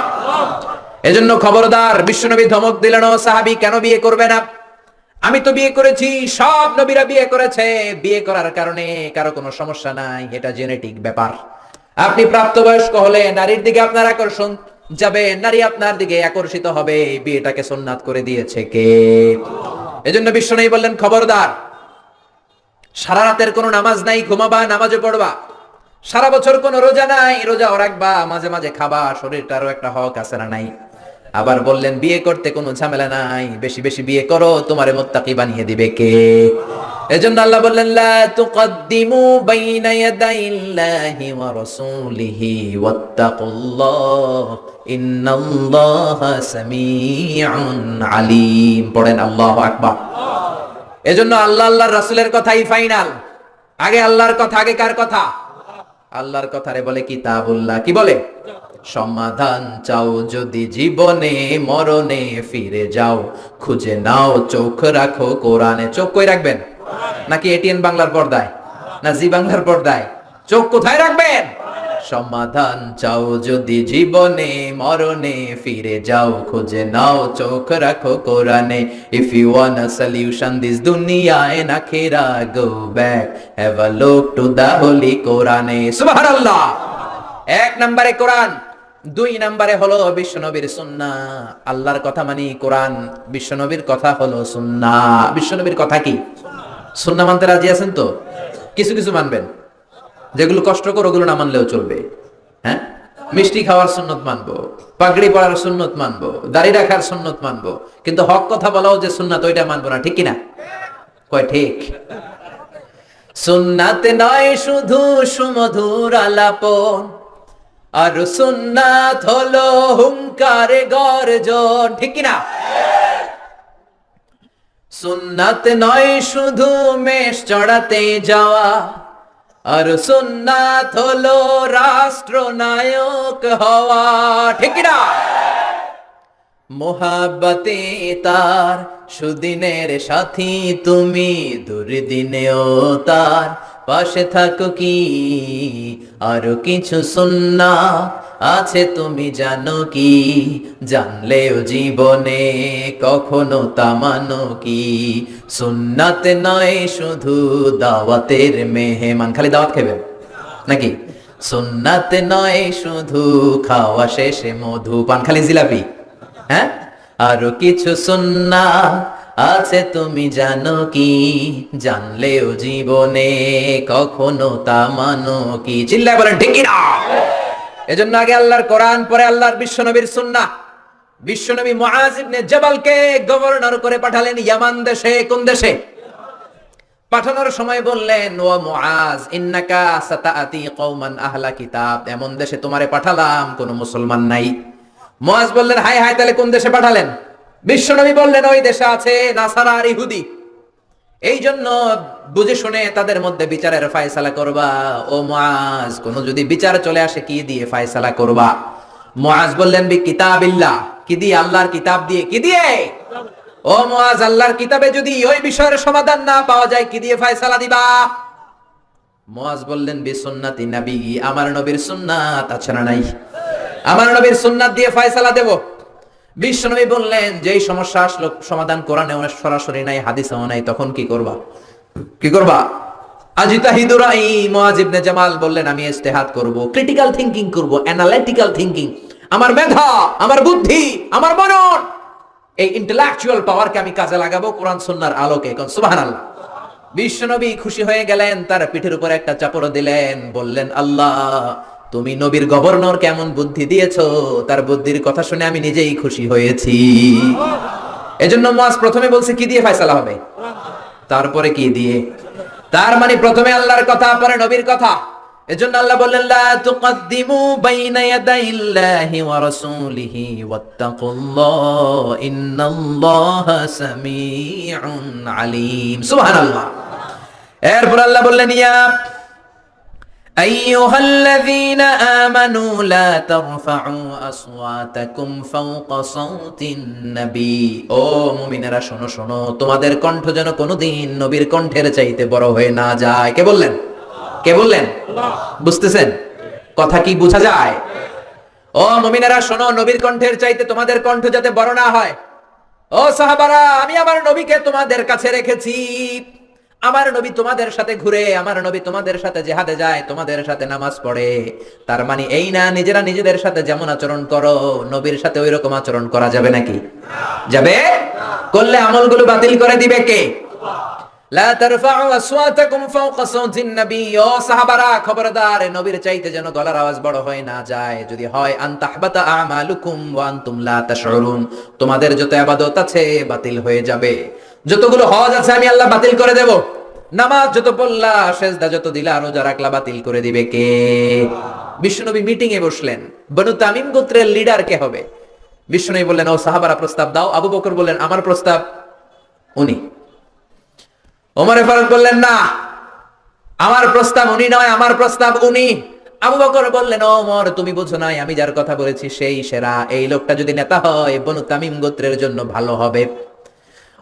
এজন্য খবরদার, বিশ্বনবী ধমক দিলেন, ও সাহাবী কেন বিয়ে করবে না? আমি তো বিয়ে করেছি, সব নবীরা বিয়ে করেছে, বিয়ে করার কারণে কারো কোনো সমস্যা নাই, এটা জেনেটিক ব্যাপার। আপনি প্রাপ্তবয়স্ক হলে নারীর দিকে আপনার আকর্ষণ যাবে, নারী আপনার দিকে আকর্ষিত হবে। বিয়েটাকে সুন্নাত করে দিয়েছে কে? এজন্য বিশ্বনবী বললেন, খবরদার, সারা রাতের কোনো নামাজ নাই, ঘুমাবা, নামাজে পড়বা। সারা বছর কোনো রোজা নাই, রোজাও রাখবা, মাঝে মাঝে খাবা, শরীরটারও একটা হক আছে না নাই? আবার বললেন, বিয়ে করতে কোনো ঝামেলা নাই, বেশি বেশি বিয়ে করো, তোমারে মুত্তাকি বানিয়ে দিবে কে? এজন্য আল্লাহ বললেন, লা তুকদ্দিমু বাইনা ইয়াদাইল্লাহি ওয়া রাসূলিহি ওয়াত্তাকুল্লাহ ইন্নাল্লাহা সামিউন আলীম। পড়েন আল্লাহু আকবার। এজন্য আল্লাহ আল্লাহর রাসূলের কথাই ফাইনাল। আগে আল্লাহর কথা, আগে কার কথা? আল্লাহর কথারে বলে কিতাবুল্লাহ। কি বলে? সমাধান চাও যদি জীবনে, মরণে ফিরে যাও, খুঁজে নাও চোখ রাখো কোরআনে। চোখ কই রাখবেন? নাকি এটিএন বাংলার পর্দায়, না জি বাংলার পর্দায়? চোখ কোথায় রাখবেন? সমাধান চাও যদি জীবনে, মরণে ফিরে যাও, খুঁজে নাও চোখ রাখো কোরআনে। If you want a solution this দুনিয়া এন্ড আখিরা, go back, have a look to the holy কোরআনে। সুবহানাল্লাহ। 1 নম্বরে কোরআন, 2 নম্বরে হলো বিশ্বনবীর সুন্নাহ। আল্লাহর কথা মানি কোরআন, বিশ্বনবীর কথা হলো সুন্নাহ। বিশ্বনবীর কথা কি? সুন্নাহ মানতে রাজি আছেন তো? কিছু কিছু মানবেন, যেগুলো কষ্টকর ওগুলো না মানলেও চলবে। হ্যাঁ, মিষ্টি খাওয়ার সুন্নত মানবো, পাগড়ি পরার সুন্নত মানবো, দাড়ি রাখার সুন্নত মানবো, কিন্তু হক কথা বলাও যে সুন্নাত ওইটা মানবো না, ঠিক কিনা? কয় ঠিক? সুন্নাত নয় শুধু সুমধুর আলাপন, আর সুন্নাত হলো হুঙ্কারে গর্জন, ঠিক কিনা? সুন্নাত নয় শুধু মেষ চড়াতে যাওয়া, আর সুন্নাত হলো রাষ্ট্রনায়ক হওয়া, ঠিক কিনা? মোহাব্বতে তার সুদিনের সাথী তুমি, দুর্দিনেও তার পাশে থাকো কি? আরো কিছু সুন্নাত আছে তুমি জানো কি? জানলেও জীবনে কখনো তা মানো কি? সুন্নাত নয় শুধু দাওয়াতের মেহমান, খালি দাওয়াত খাবেন নাকি? সুন্নাত নয় শুধু খাওয়া শেষে মধু পান, খালি জিলাপি। হ্যাঁ, আরো কিছু সুন্নাত আছে তুমি জানো কি? জানলেও জীবনে কখনো তা মানো কি? চিল্লায় বলেন ঠিক কিনা? এজন্য আগে আল্লাহর কোরআন, পরে আল্লাহর বিশ্বনবীর সুন্নাহ। বিশ্বনবী মুআজ ইবনে জাবালকে গভর্নর করে পাঠালেন ইয়ামান দেশে। কোন দেশে? পাঠানোর সময় বললেন, ও মুআজ, ইন্নাকা সাতাআতি কওমান আহলা কিতাব, এমন দেশে তোমারে পাঠালাম কোন মুসলমান নাই। মুআজ বললেন, হায় হায়, তাহলে কোন দেশে পাঠালেন? বিশ্বনবী বললেন, ওই দেশে আছে নাসারা আর ইহুদি। এই জন্য বুঝে শুনে তাদের মধ্যে বিচারের ফায়সালা করবা। ও মুআজ, কোন যদি বিচার চলে আসে কি দিয়ে ফায়সালা করবা? মুআজ বললেন বি কিতাবিল্লাহ, কি দিয়ে? আল্লাহর কিতাব দিয়ে। কি দিয়ে? ও মুআজ, আল্লাহর কিতাবে যদি ওই বিষয়ের সমাধান না পাওয়া যায় কি দিয়ে ফায়সালা দিবা? মুআজ বললেন বি সুন্নতি নবী, আমার নবীর সুন্নাত আছে না নাই? আমার নবীর সুন্নাত দিয়ে ফায়সালা দেব। বিশ্বনবী বললেন যেই সমস্যা আসলো সমাধান কোরআনে সরাসরি নাই, হাদিসেও নাই, তখন কি করবা? কি করবা? আজিতাহিদু রাই। মুআজ ইবনে জামাল বললেন আমি ইজতিহাদ করব, ক্রিটিক্যাল থিংকিং করব, অ্যানালিটিক্যাল থিংকিং। আমার মেধা, আমার বুদ্ধি, আমার মনন, এই ইন্টেলেকচুয়াল পাওয়ারকে আমি কাজে লাগাবো কোরআন সুন্নাহর আলোকে। কোন সুবহানাল্লাহ। বিশ্বনবী খুশি হয়ে গেলেন, তার পিঠের উপরে একটা চাপড় দিলেন, বললেন আল্লাহ তুমি নবীর গভর্নর কেমন বুদ্ধি দিয়েছো, তার বুদ্ধির কথা শুনে আমি নিজেই খুশি হয়েছি। এজন্য মুআজ প্রথমে বলছে কি দিয়ে ফয়সালা হবে, তারপরে কি দিয়ে। তার মানে প্রথমে আল্লাহর কথা, পরে নবীর কথা। এজন্য আল্লাহ বললেন লা তুকদ্দিমু বাইনা ইয়াদাইল্লাহি ওয়া রাসূলিহি ওয়াত্তাকুল্লাহ ইন্নাল্লাহা সামিউন আলীম। সুবহানাল্লাহ। এরপর আল্লাহ বললেন ইয়া আইয়ুহাল্লাযীনা আমানু লা তারফা'উ আসওয়াতাকুম ফাওকা সাওতিন নবী। ও মুমিনেরা শোনো শোনো, তোমাদের কণ্ঠ যেন কোনোদিন নবীর কণ্ঠের চাইতে বড় হয়ে না যায়। কে বললেন? কে বললেন? বুঝতেছেন কথা? কি বোঝা যায়? ও মুমিনেরা শোনো, নবীর কণ্ঠের চাইতে তোমাদের কণ্ঠ যাতে বড় না হয়। ও সাহাবারা, আমি আমার নবীকে তোমাদের কাছে রেখেছি। আমার নবী তোমাদের সাথে ঘুরে, আমার নবী তোমাদের সাথে জিহাদে যায়, তোমাদের সাথে নামাজ পড়ে। তার মানে এই না নিজেরা নিজেদের সাথে যেমন আচরণ করো নবীর সাথে ওই রকম আচরণ করা যাবে নাকি? যাবে? করলে আমলগুলো বাতিল করে দিবে কে? লা তারফা'উ আসওয়াতাকুম ফাওকা সাওতিন নবী। ও সাহাবারা খবরদার, নবীর চাইতে যেন গলার আওয়াজ বড় হয় না যায়। যদি হয় আন তাহবাতা আমালুকুম ওয়া আনতুম লা তাশউরুন, তোমাদের যত ইবাদত আছে বাতিল হয়ে যাবে। যতগুলো হজ আছে আমি আল্লাহ বাতিল করে দেব। নামাজ যত পড়লা, সেজদা যত দিলা, রোজা রাখলা, বাতিল করে দিবে কে? বিশ্বনবী মিটিং এ বসলেন, বনু তামিম গোত্রের লিডার কে হবে? বিশ্বনবী বললেন ও সাহাবারা প্রস্তাব দাও। আবু বকর বললেন আমার প্রস্তাব উনি। ওমর ফারুক বললেন না, আমার প্রস্তাব উনি নয়, আমার প্রস্তাব উনি। আবু বকর বললেন ওমর তুমি বুঝো নাই, আমি যার কথা বলেছি সেই সেরা। এই লোকটা যদি নেতা হয় বনু তামিম গোত্রের জন্য ভালো হবে।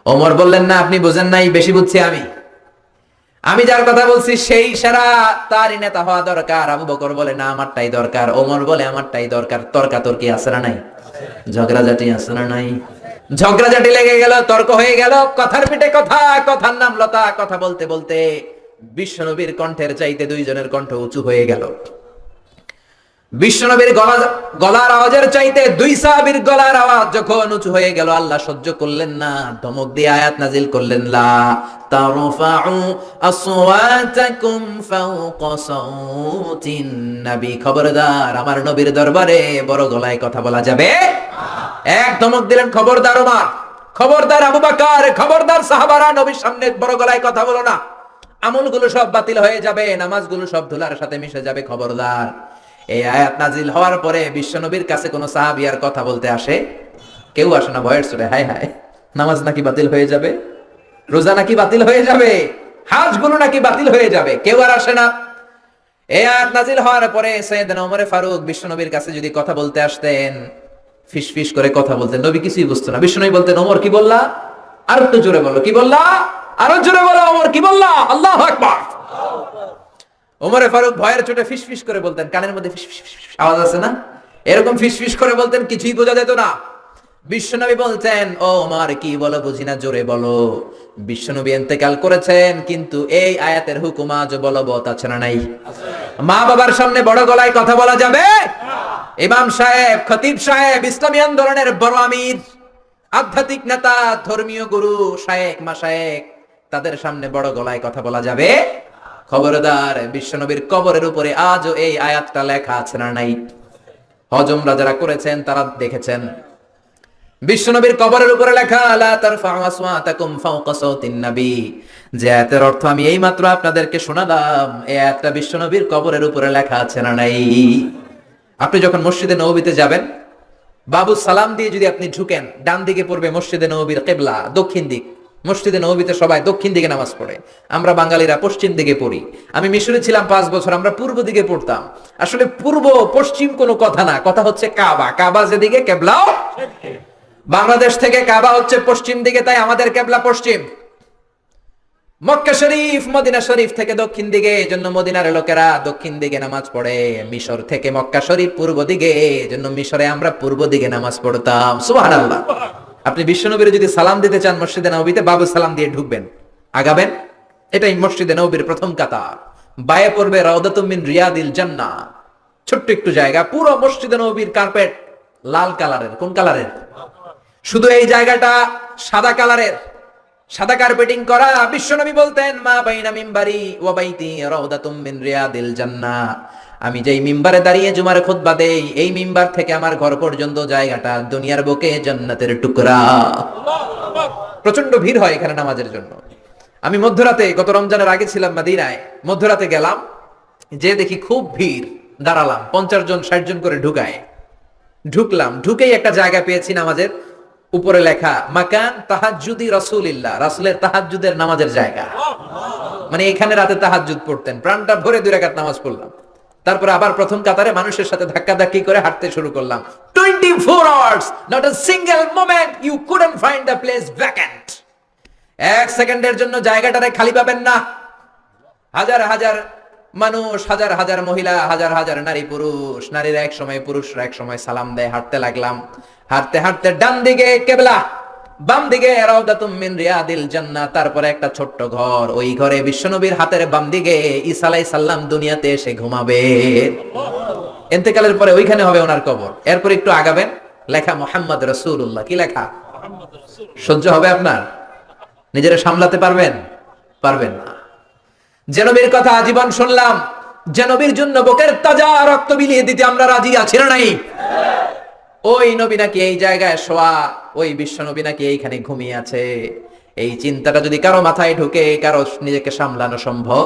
ওমর বললেন না, আপনি বোঝেন নাই, বেশি বুঝছি আমি। আমি যার কথা বলছি সেই সেরা, তারই নেতা হওয়া দরকার। আবু বকর বলে না, আমারটাই দরকার। ওমর বলে আমারটাই দরকার। তর্কাতর্কি আছে না নাই? ঝগড়াঝাটি আছে না নাই? ঝগড়াঝাটি লেগে গেল, তর্ক হয়ে গেল, কথার পিঠে কথা, কথার নাম লতা। কথা বলতে বলতে বিশ্বনবীর কণ্ঠের চাইতে দুইজনের কণ্ঠ উঁচু হয়ে গেল। বিশ্বনবীর গলার আওয়াজের চাইতে দুই সাহাবীর গলার আওয়াজ যখন উঁচু হয়ে গেল, আল্লাহ সহ্য করলেন না, ধমক দিয়ে আয়াত নাজিল করলেন লা তারফা'উ আসওয়াতাকুম ফাওকা সাওতিন নবী। খবরদার, আমার নবীর দরবারে বড় গলায় কথা বলা যাবে। এক ধমক দিলেন, খবরদার ওমর, খবরদার আবু বকর, খবরদার সাহাবারা, নবীর সামনে বড় গলায় কথা বলো না। আমলগুলো সব বাতিল হয়ে যাবে, নামাজগুলো সব ধুলার সাথে মিশে যাবে, খবরদার। এই আয়াত নাজিল হওয়ার পরে বিশ্বনবীর কাছে কোন সাহাবী আর কথা বলতে আসে? কেউ আসে না। ভয়ের সুরে হায় হায়, নামাজ নাকি বাতিল হয়ে যাবে, রোজা নাকি বাতিল হয়ে যাবে, হাজগুলো নাকি বাতিল হয়ে যাবে, কেউ আর আসে না। এই আয়াত নাজিল হওয়ার পরে সাইয়েদনা ওমর ফারুক বিশ্বনবীর কাছে যদি কথা বলতে আসতেন, ফিস ফিস করে কথা বলতেন, নবী কিছুই বুঝতো না। বিশ্বনবী বলতেন ওমর কি বললা, আর একটু জোরে বলো, কি বললা, আরো জোরে বলো, ওমর কি বললা, আল্লাহু আকবার। ওমরে ফারুক ভয়ের চোটে ফিস ফিস করে বলতেন, কানের মধ্যে ফিস ফিস ফিস আওয়াজ আছে না, এরকম ফিস ফিস করে বলতেন, কিছুই বোঝা যেত না। বিশ্বনবী বলতেন ও ওমর কি বলো, বুঝি না, জোরে বলো। বিশ্বনবী ইন্তেকাল করেছেন, কিন্তু এই আয়াতের হুকুম আজ বলবৎ আছে না নাই? মা বাবার সামনে বড় গলায় কথা বলা যাবে? ইমাম সাহেব, খতিব সাহেব, ইসলামী আন্দোলনের বড় আমির, আধ্যাত্মিক নেতা, ধর্মীয় গুরু, শায়েখ, মাশায়েখ, তাদের সামনে বড় গলায় কথা বলা যাবে? খবরদার। বিশ্বনবীর কবরের উপরে আজও এই আয়াতটা লেখা আছে না নাই? হজমরা যারা করেছেন তারা দেখেছেন, বিশ্বনবীর কবরের উপরে লেখা লা তারফা'উ আসওয়াতাকুম ফাওকা সাওতিন নবী। যে আয়াতের অর্থ আমি এইমাত্র আপনাদেরকে শোনালাম, এই আয়াতটা বিশ্বনবীর কবরের উপরে লেখা আছে না নাই? আপনি যখন মসজিদে নববীতে যাবেন, বাবু সালাম দিয়ে যদি আপনি ঢুকেন, ডান দিকে পড়বে মসজিদে নববীর কিবলা, দক্ষিণ দিক। মসজিদে নববীতে সবাই দক্ষিণ দিকে নামাজ পড়ে, আমরা বাঙালিরা পশ্চিম দিকে পড়ি। আমি মিশরে ছিলাম 5 বছর, আমরা পূর্ব দিকে পড়তাম। আসলে পূর্ব পশ্চিম কোনো কথা না, কথা হচ্ছে কাবা। কাবা যেদিকে কেবলাও, বাংলাদেশ থেকে কাবা হচ্ছে পশ্চিম দিকে, তাই আমাদের কেবলা পশ্চিম। মক্কা শরীফ মদিনা শরীফ থেকে দক্ষিণ দিকে, এজন্য মদিনার লোকেরা দক্ষিণ দিকে নামাজ পড়ে। মিশর থেকে মক্কা শরীফ পূর্ব দিকে, এজন্য মিশরে আমরা পূর্ব দিকে নামাজ পড়তাম। সুবহানাল্লাহ। আপনি বিশ্বনবীর যদি সালাম দিতে চান মসজিদে নববীতে বাবু সালাম দিয়ে ঢুকবেন, আগাবেন। এটাই মসজিদে নববীর প্রথম কাতার। বায়ে পড়বে রাউদাতুম মিন রিয়াদিল জান্নাহ, ছোট্ট একটু জায়গা। পুরো মসজিদে নববীর কার্পেট লাল কালারের। কোন কালারের? শুধু এই জায়গাটা সাদা কালারের, সাদা কার্পেটিং করা। বিশ্বনবী বলতেন, মা বাইনা মিম্বারি ওয়া বাইতি রাউদাতুম মিন রিয়াদিল জান্নাহ। আমি যেই মিম্বারে দাঁড়িয়ে জুমার খুতবা দেই, এই মিম্বার থেকে আমার ঘর পর্যন্ত জায়গাটা দুনিয়ার বুকে জান্নাতের টুকরা। প্রচন্ড ভিড় হয় এখানে নামাজের জন্য। আমি মধ্যরাতে, গত রমজানের আগে ছিলাম মদিনায়, মধ্যরাতে গেলাম, যে দেখি খুব ভিড়। দাঁড়ালাম, 50 জন 60 জন করে ঢুকায়। ঢুকলাম, ঢুকেই একটা জায়গা পেয়েছি নামাজের। উপরে লেখা মাকান তাহাজ্জুদি রাসূলিল্লাহ, রাসূলের তাহাজ্জুদের নামাজের জায়গা। মানে এখানে রাতে তাহাজ্জুদ পড়তেন। প্রাণটা ভরে 2 রাকাত নামাজ পড়লাম। তারপরে আবার প্রথম কাতারে মানুষের সাথে ধাক্কাধাক্কি করে হাঁটতে শুরু করলাম। 24 hours, not a single moment you couldn't find the place vacant. 1 সেকেন্ডের জন্য জায়গাটারে খালি পাবেন না। হাজার হাজার মানুষ, হাজার হাজার মহিলা, হাজার হাজার নারী পুরুষ। নারীরা এক সময়, পুরুষরা এক সময় সালাম দেয়। হাঁটতে লাগলাম, হাঁটতে হাঁটতে ডান দিকে কেবলা, বাম দিকে রাউদাতুম মিন রিয়াদিল জান্নাহ। তারপরে একটা ছোট্ট ঘর, ওই ঘরে বিশ্বনবীর হাতের বাম দিকে ঈসা আলাইহিস সালাম দুনিয়াতে এসে ঘুমাবে। ইন্তেকালের পরে ওইখানে হবে ওনার কবর। এরপর একটু আগাবেন, লেখা মুহাম্মদ রাসূলুল্লাহ। কি লেখা? সহ্য হবে আপনার? নিজেরা সামলাতে পারবেন? পারবেন না। যে নবীর কথা আজীবন শুনলাম, যে নবীর জন্য বুকের তাজা রক্ত বিলিয়ে দিতে আমরা রাজি আছি না নাই? ওই নবী নাকি এই জায়গায় শোয়া, ওই বিশ্ব নবী নাকি এইখানে ঘুমিয়ে আছে। এই চিন্তাটা যদি কারো মাথায় ঢুকে, কারো নিজেকে সামলানো সম্ভব?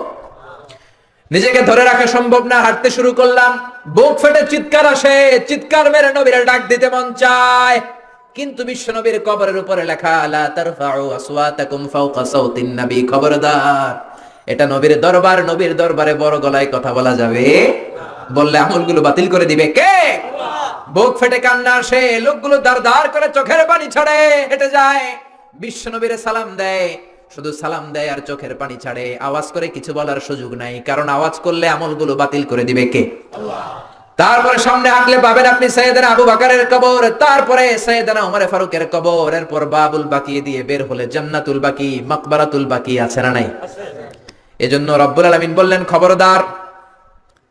নিজেকে ধরে রাখা সম্ভব না। হাঁটতে শুরু করলাম, বুক ফেটে চিৎকার আসে, চিৎকার মেরে নবীর ডাক দিতে মন চায়। কিন্তু বিশ্ব নবীর কবরের উপরে লেখা লা তারফাউ আসওয়াতাকুম ফাওকা সাউতিন নবী, খবরদার, এটা নবীর দরবার, নবীর দরবারে বড় গলায় কথা বলা যাবে বললে আমলগুলো বাতিল করে দিবে কে? বুক ফেটে কান্না আসে, লোকগুলো দাঁড় দাঁড় করে চোখের পানি ছাড়ে, হেঁটে যায়, বিশ্ব নবীরে সালাম দেয়। শুধু সালাম দেয় আর চোখের পানি ছাড়ে, আওয়াজ করে কিছু বলার সুযোগ নাই, কারণ আওয়াজ করলে আমলগুলো বাতিল করে দিবে কে? তারপরে সামনে হাঁটলে পাবেন আপনি সাইয়েদনা আবু বকরের কবর, তারপরে সাইয়েদনা ওমর ফারুকের কবর, এরপর বাবুল বাকি দিয়ে বের হলে জান্নাতুল বাকি, মাকবারাতুল বাকি আছে না নাই? এজন্য রব্বুল আলামিন বললেন, খবরদার,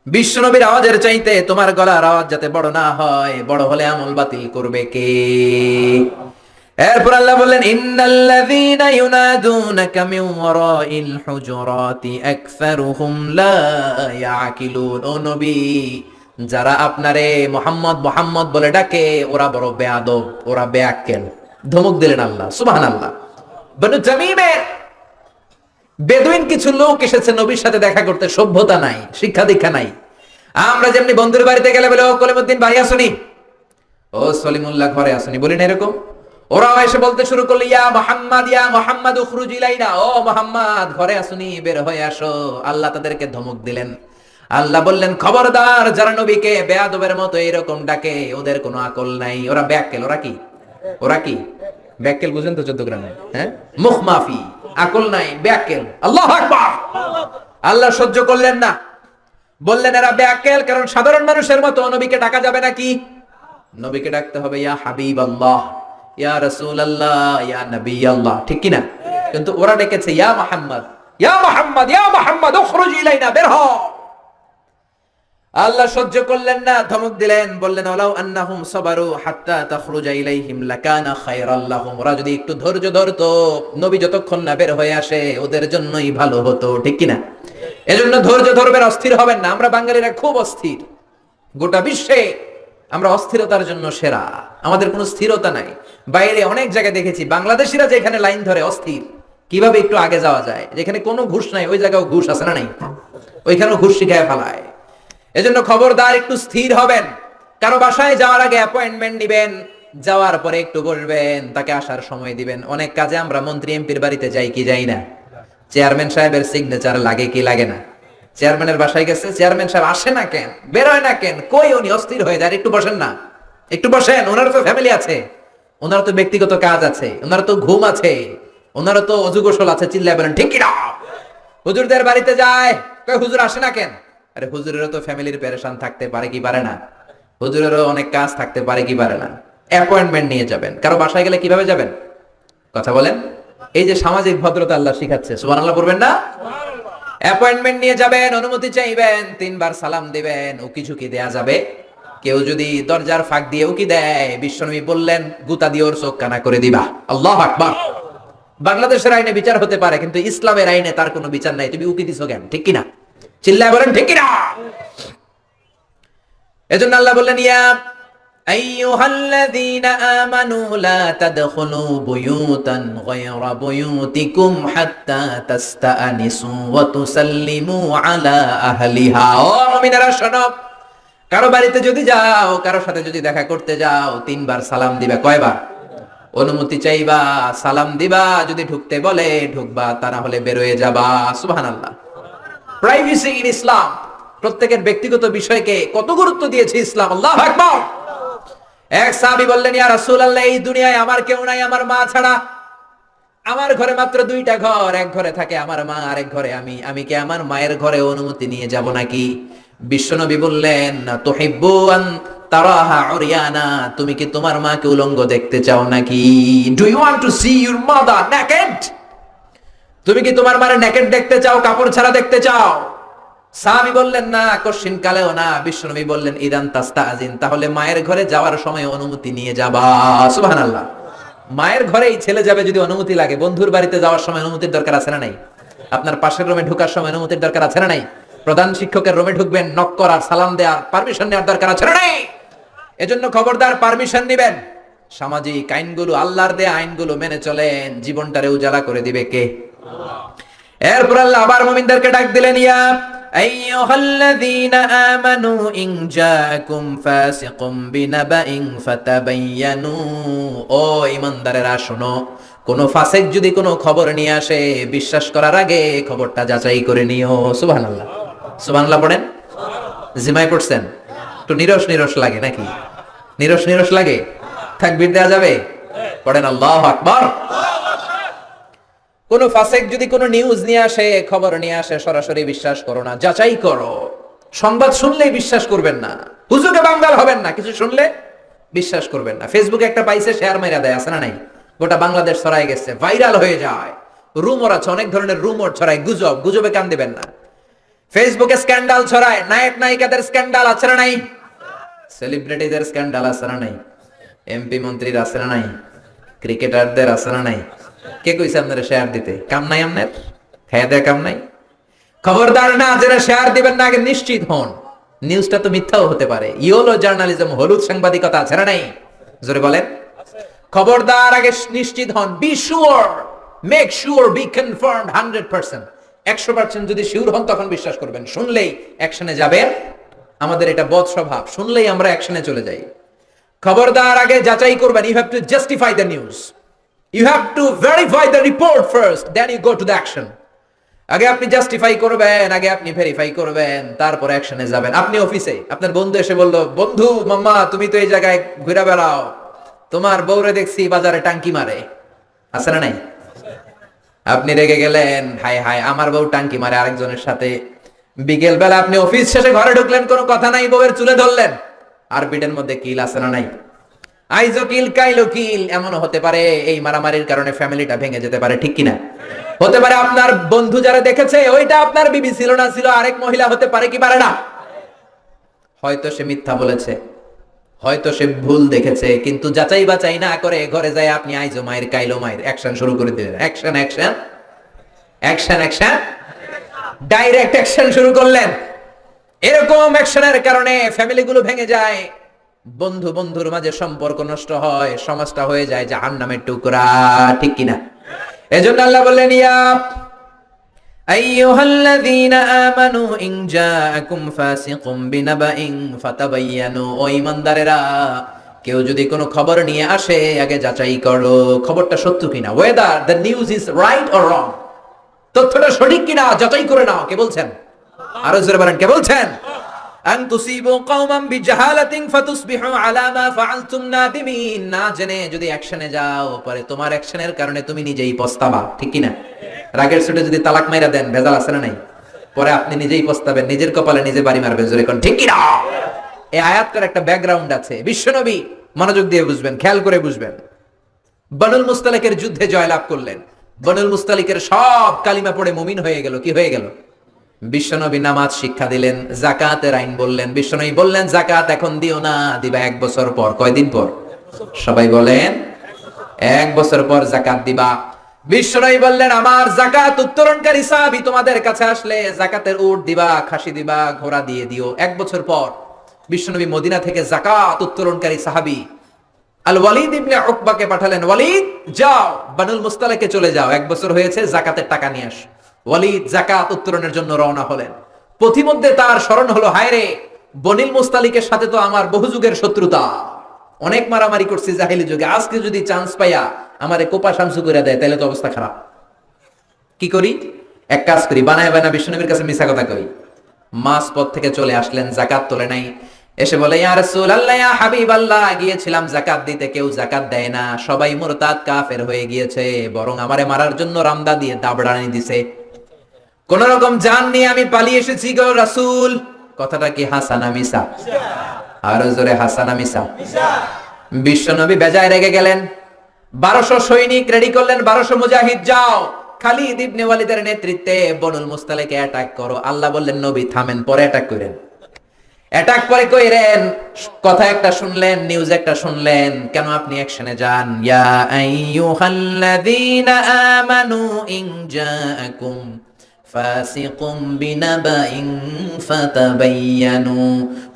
বিশ্বনবীর আওয়াজের চাইতে তোমার গলার আওয়াজ যাতে বড় না হয়, বড় হলে আমল বাতিল করবে কে? এরপর আল্লাহ বললেন, ইন্নাল্লাযীনা ইউনাদুনাকা মিন ওয়ারাইল হুজুরাতি আকসারুহুম লা ইয়াকিলুন। ও নবী, যারা আপনারে মুহাম্মদ মুহাম্মদ বলে ডাকে, ওরা বড় বেয়াদব, ওরা বেয়াক্কেল। ধমক দিলেন আল্লাহ। সুবহানাল্লাহ। বনু তামিমের বেদুইন কিছু লোক এসেছে নবীর সাথে দেখা করতে, সভ্যতা নাই, শিক্ষা দীক্ষা নাই। আমরা যেমনি বন্ধুর বাড়িতে গেলে বলে, ও কলিমুদ্দিন বাড়ি আসুনি, ও সলিমুল্লাহ ঘরে আসুনি, বলি না এরকম? ওরাও এসে বলতে শুরু করলো, ইয়া মুহাম্মদ উখরুজ ইলাইনা, ও মুহাম্মদ ঘরে আসুনি, বের হয়ে আসো। আল্লাহ তাদেরকে ধমক দিলেন। আল্লাহ বললেন, খবরদার, যারা নবীকে বেয়াদবের মতো এরকম ডাকে, ওদের কোনো আকল নাই, ওরা বেয়াক্কেল। ওরা কি? ওরা কি বেয়াক্কেল? বুঝেন তো 14 গ্রামে, হ্যাঁ, মুখ মাফি, আকল নাই, বেয়াক্কেল। আল্লাহু আকবার। আল্লাহ সহ্য করলেন না, বললেন এরা বেয়াক্কেল, কারণ সাধারণ মানুষের মতো নবীকে ডাকা যাবে নাকি? নবীকে ডাকতে হবে ইয়া হাবিবাল্লাহ, ইয়া রাসূলুল্লাহ, ইয়া নবী আল্লাহ, ঠিক কি না? কিন্তু ওরা ডেকেছে ইয়া মুহাম্মদ, ইয়া মুহাম্মদ, ইয়া মুহাম্মদ উখরুজ ইলাইনা, বের হ। আল্লাহ সহ্য করলেন না, ধমক দিলেন, বললেন, ওয়ালাউ আন্নাহুম সাবারু হাত্তা তাখরুজা ইলাইহিম লাকানা খায়রাল লাহুম। ওরা যদি একটু ধৈর্য ধরতো, নবী যতক্ষণ না বের হয়ে আসে, ওদের জন্যই ভালো হতো, ঠিক কি না? এজন্য ধৈর্য ধরবেন, অস্থির হবেন না। আমরা বাঙালিরা খুব অস্থির, গোটা বিশ্বে আমরা অস্থিরতার জন্য সেরা, আমাদের কোনো স্থিরতা নাই। বাইরে অনেক জায়গায় দেখেছি বাংলাদেশিরা যেখানে লাইন ধরে অস্থির, কিভাবে একটু আগে যাওয়া যায়, যেখানে কোনো ঘুষ নাই ওই জায়গাও ঘুষ আছে না নাই, ওইখানেও ঘুষ শিখায় ফেলায়। এজন্য খবরদার, একটু স্থির হবেন। কারো বাসায় যাওয়ার আগে অ্যাপয়েন্টমেন্ট নিবেন, যাওয়ার পরে একটু বসবেন, তাকে আসার সময় দিবেন। অনেক কাজে আমরা মন্ত্রী এমপির বাড়িতে যাই কি যাই না? চেয়ারম্যান সাহেবের সিগনেচার লাগে কি লাগে না? চেয়ারম্যানের বাসায় গেছে, চেয়ারম্যান সাহেব আসে না কেন, বের হয় না কেন, কই উনি অস্থির হয়ে যায়, একটু বসেন না, একটু বসেন, ওনার তো ফ্যামিলি আছে, ওনার তো ব্যক্তিগত কাজ আছে, ওনার তো ঘুম আছে, ওনারও তো অজু গোসল আছে। চিল্লায় বলেন ঠিক কি না? হুজুরদের বাড়িতে যায়, কই হুজুর আসে না কেন? আরে হুজুরেরও তো ফ্যামিলির পেরেশান থাকতে পারে কি পারে না? হুজুরেরও অনেক কাজ থাকতে পারে কি পারে না? অ্যাপয়েন্টমেন্ট নিয়ে যাবেন। কারো বাসায় গেলে কিভাবে যাবেন? কথা বলেন। এই যে সামাজিক ভদ্রতা আল্লাহ শিখাচ্ছে, সুবহানাল্লাহ পড়বেন না? অ্যাপয়েন্টমেন্ট নিয়ে যাবেন, অনুমতি চাইবেন, 3 বার সালাম দিবেন, উকি ঝুঁকি দেয়া যাবে। কেউ যদি দরজার ফাঁক দিয়ে উকি দেয়, বিশ্বনবী বললেন গুতা দিয়ে ওর চোখ কানা করে দিবা। আল্লাহু আকবার। বাংলাদেশের আইনে বিচার হতে পারে, কিন্তু ইসলামের আইনে তার কোনো বিচার নাই। তুমি উকি দিছো কেন? ঠিক কিনা? চিল্লায় বলেন ঠিক কিনা? এজন্য আল্লাহ বললেন ইয়া আইয়ুহাল্লাযীনা আমানু লা তাদখুলু বুয়ুতান গায়রা বুয়ুতিকুম হাত্তা তাস্তাআনিসু ওয়া তুসাল্লিমু আলা আহলিহা। ও মুমিনেরা শোনো, কারো বাড়িতে যদি যাও, কারো সাথে যদি দেখা করতে যাও, 3 বার সালাম দিবা। কয়বার? অনুমতি চাইবা, সালাম দিবা, যদি ঢুকতে বলে ঢুকবা, তা না হলে বের হয়ে যাবা। সুবহানাল্লাহ। প্রাইভেসি ইন ইসলাম, প্রত্যেকের ব্যক্তিগত বিষয়কে কত গুরুত্ব দিয়েছে ইসলাম। আল্লাহু আকবার। এক সাহাবী বললেন ইয়া রাসূলুল্লাহ, এই দুনিয়ায় আমার কেউ নাই আমার মা ছাড়া। আমার ঘরে মাত্র 2টা ঘর, এক ঘরে থাকে আমার মা, আরেক ঘরে আমি। আমি কি আমার মায়ের ঘরে অনুমতি নিয়ে যাব নাকি? বিশ্বনবী বললেন তুহিব্বু আন তারাহা উরিয়ানা, তুমি কি তোমার মাকে উলঙ্গ দেখতে চাও নাকি? Do you want to see your mother naked? তুমি কি তোমার মায়ের নেকেড দেখতে চাও, কাপড় ছাড়া দেখতে চাও? সাহাবী বললেন না, কশিন কালেও না। বিশ্বনবী বললেন ইদান তাস্তাআজিন, তাহলে মায়ের ঘরে যাওয়ার সময় অনুমতি নিয়ে যাবা। সুবহানাল্লাহ। মায়ের ঘরেই ছেলে যাবে যদি অনুমতি লাগে, বন্ধুর বাড়িতে যাওয়ার সময় অনুমতির দরকার আছে না নাই? আপনার পাশের রুমে ঢোকার সময় অনুমতির দরকার আছে না নাই? প্রধান শিক্ষকের রুমে ঢুকবেন, নক করার, সালাম দেওয়ার, পারমিশন নেওয়ার দরকার আছে না নাই? এজন্য খবরদার পারমিশন নেবেন। সামাজিক আইনগুলো, আল্লাহর দেয়া আইনগুলো মেনে চলেন, জীবনটারে উজালা করে দিবে কে? এরপর আল্লাহ আবার মুমিনদেরকে ডাক দিলেন ইয়া আইয়ুহাল্লাযীনা আমানু ইন জাআকুম ফাসিকুম বিনাবাইন ফাতাবায়ানু। ও ঈমানদারেরা শোনো, কোন ফাসিক যদি কোনো খবর নিয়ে আসে, বিশ্বাস করার আগে খবরটা যাচাই করে নিও। সুবহানাল্লাহ। সুবহানাল্লাহ পড়েন। জিমাই পড়ছেন? একটু নিরস নিরস লাগে নাকি? নিরস নিরস লাগে? তাকবীর দেয়া যাবে? পড়েন আল্লাহু আকবার। কোন ফাসিক যদি কোনো নিউজ নিয়ে আসে, খবর নিয়ে আসে, সরাসরি বিশ্বাস করো না, যাচাই করো। সংবাদ শুনলেই বিশ্বাস করবেন না, হুজুকে বাঙ্গাল হবেন না, কিছু শুনলে বিশ্বাস করবেন না। ফেসবুকে একটা পাইছে, শেয়ার মাইরা দেয়, আছে না নাই? গোটা বাংলাদেশ ছড়াই গেছে, ভাইরাল হয়ে যায়। রুমর আছে, অনেক ধরনের রুমর ছড়ায়, গুজব, গুজবে কান দিবেন না। ফেসবুকে স্ক্যান্ডাল ছড়ায়, নায়ক নায়িকাদের স্ক্যান্ডাল আছে না নাই? সেলিব্রিটিদের স্ক্যান্ডাল আছে না নাই? এমপি মন্ত্রীর আছে না নাই? ক্রিকেটারদের আছে না নাই? কে কইছে আপনারা শেয়ার দিতে? কাম নাই আপনার? খেয়ে দেয়া কাম নাই? খবরদার না, যারা শেয়ার দিবেন না আগে নিশ্চিত হন। নিউজটা তো মিথ্যাও হতে পারে। ইয়েলো জার্নালিজম, হলুদ সাংবাদিকতা আছে না নাই? জোরে বলেন। খবরদার আগে নিশ্চিত হন। Be sure, make sure, B confirmed 100%। 100% যদি শিওর হন তখন বিশ্বাস করবেন। শুনলেই অ্যাকশনে যাবেন। আমাদের এটা বদ স্বভাব, শুনলেই আমরা অ্যাকশনে চলে যাই। খবরদার আগে যাচাই করবেন। You have to justify the news, you have to verify the report first, then you go to the action. আগে আপনি জাস্টিফাই করবেন, আগে আপনি ভেরিফাই করবেন, তারপর অ্যাকশনে যাবেন। আপনি অফিসে, আপনার বন্ধু এসে বলল, বন্ধু মাম্মা তুমি তো এই জায়গায় ঘুরে বেড়াও, তোমার বউরে দেখছি বাজারে টাঙ্কি মারে, আছে না নাই? আপনি রেগে গেলেন, হায় হায় আমার বউ টাঙ্কি মারে আরেকজনের সাথে। বিকেল বেলা আপনি অফিস শেষে ঘরে ঢুকলেন, কোনো কথা নাই, বউয়ের চুলে ধরলেন, আর পিঠের মধ্যে কিল আছে না নাই? আইজো কিল কাইলো কিল। এমনও হতে পারে এই মারামারির কারণে ফ্যামিলিটা ভেঙে যেতে পারে, ঠিক কিনা? হতে পারে আপনার বন্ধু যারা দেখেছে ওইটা আপনার বিবি ছিল না, ছিল আরেক মহিলা, হতে পারে কি পারে না? হয়তো সে মিথ্যা বলেছে, হয়তো সে ভুল দেখেছে, কিন্তু যাচাই বাচাই না করে ঘরে যায় আপনি আইজো মায়ের কাইলো মায়ের অ্যাকশন শুরু করে দিলেন। Action action action action, direct action শুরু করলেন। এরকম অ্যাকশনের কারণে ফ্যামিলিগুলো ভেঙে যায়, বন্ধু বন্ধুর মাঝে সম্পর্ক নষ্ট হয়, সমাজটা হয়ে যায় জাহান্নামের টুকরা, ঠিক কিনা? এজন্য আল্লাহ বললেন ইয়া আইয়ুহাল্লাযীনা আমানু ইন জাআকুম ফাসিকুম বিনাবাইন ফাতাবায়ানু। ও ঈমানদারেরা, কেউ যদি কোনো খবর নিয়ে আসে আগে যাচাই করো খবরটা সত্য কিনা, whether the news is right or wrong, তথ্যটা সঠিক কিনা যাচাই করে নাও। কে বলছেন? আরো জোরে বলেন, কে বলছেন? আন তুসিবু কওমান বিজাহালাতিন ফাতুসবিহু আলা মা ফাআলতুম নাদিমিন। না জেনে যদি অ্যাকশনে যাও, পরে তোমার অ্যাকশনের কারণে তুমি নিজেই পস্তাবা, ঠিক কিনা? রাগের সুটে যদি তালাক মাইরা দেন, ভেজাল আছে না নাই? পরে আপনি নিজেই পস্তাবেন, নিজের কপালে নিজে বাড়ি মারবেন। জোরে কোন ঠিক কিনা? এই আয়াতটার একটা ব্যাকগ্রাউন্ড আছে, বিশ্বনবী মনোযোগ দিয়ে বুঝবেন, খেয়াল করে বুঝবেন। বনুল মুস্তালিকের যুদ্ধে জয়লাভ করলেন, বনুল মুস্তালিকের সব কালিমা পড়ে মুমিন হয়ে গেল। কি হয়ে গেল? বিশ্বনবী নামাজ শিক্ষা দিলেন, যাকাতের আইন বললেন। বিশ্বনবী বললেন যাকাত এখন দিও না, দিবা 1 বছর পর। কয়দিন পর? সবাই বলেন 1 বছর পর যাকাত দিবা। বিশ্বনবী বললেন আমার যাকাত উত্তোলনকারী সাহাবী তোমাদের কাছে আসলে যাকাতের উট দিবা, খাসি দিবা, ঘোড়া দিয়ে দিও। 1 বছর পর বিশ্বনবী মদিনা থেকে যাকাত উত্তোলনকারী সাহাবী আল ওয়ালিদ ইবনে উকবাকে পাঠালেন, ওয়ালিদ যাও বানুল মুস্তালিকে চলে যাও, 1 বছর হয়েছে, যাকাতের টাকা নিয়ে আস। ওয়ালিদ যাকাত উত্তোলনের জন্য রওনা হলেন। পথিমধ্যে তার স্মরণ হলো, হায় রে, বনিল মুস্তালিকের সাথে তো আমার বহু যুগের শত্রুতা, অনেক মারামারি করছি জাহিলি যুগে, আজকে যদি চান্স পাইয়া আমারে কোপা শামসু করে দেয় তাহলে তো অবস্থা খারাপ। কি করি? এক কাজ করি, বানায় বানা বিশ্বনবীর কাছে মিছা কথা কই। মাস পথ থেকে চলে আসলেন, যাকাত তোলে নাই। এসে বলে ইয়া রাসূলুল্লাহ, ইয়া হাবিবাল্লাহ, গিয়েছিলাম যাকাত দিতে, কেউ যাকাত দেয় না, সবাই মুরতাদ কাফের হয়ে গিয়েছে, বরং আমারে মারার জন্য রামদা দিয়ে দাবড়ানি দিছে। কোন রকম জান নিয়ে আমি পালিয়ে এসেছি গো রাসূল। কথাটা কি হাসানা মিছা? আরো জোরে, হাসানা মিছা? বিশ্বনবী বেজায় রেগে গেলেন। 1200 সৈনিক রেডি করলেন, 1200 মুজাহিদ, যাও খালিদ ইবনে ওয়ালিদের নেতৃত্বে বনুল মুস্তালিকে অ্যাটাক করো। আল্লাহ বললেন নবী থামেন, পরে অ্যাটাক করেন। অ্যাটাক পরে কইরেন, কথা একটা শুনলেন, নিউজ একটা শুনলেন, কেন আপনি অ্যাকশনে যান? ইয়া আইয়ুহাল্লাযীনা আমানু ইন জাআকুম ফাসিকুম বিনাবাইন ফাতাবায়ানু।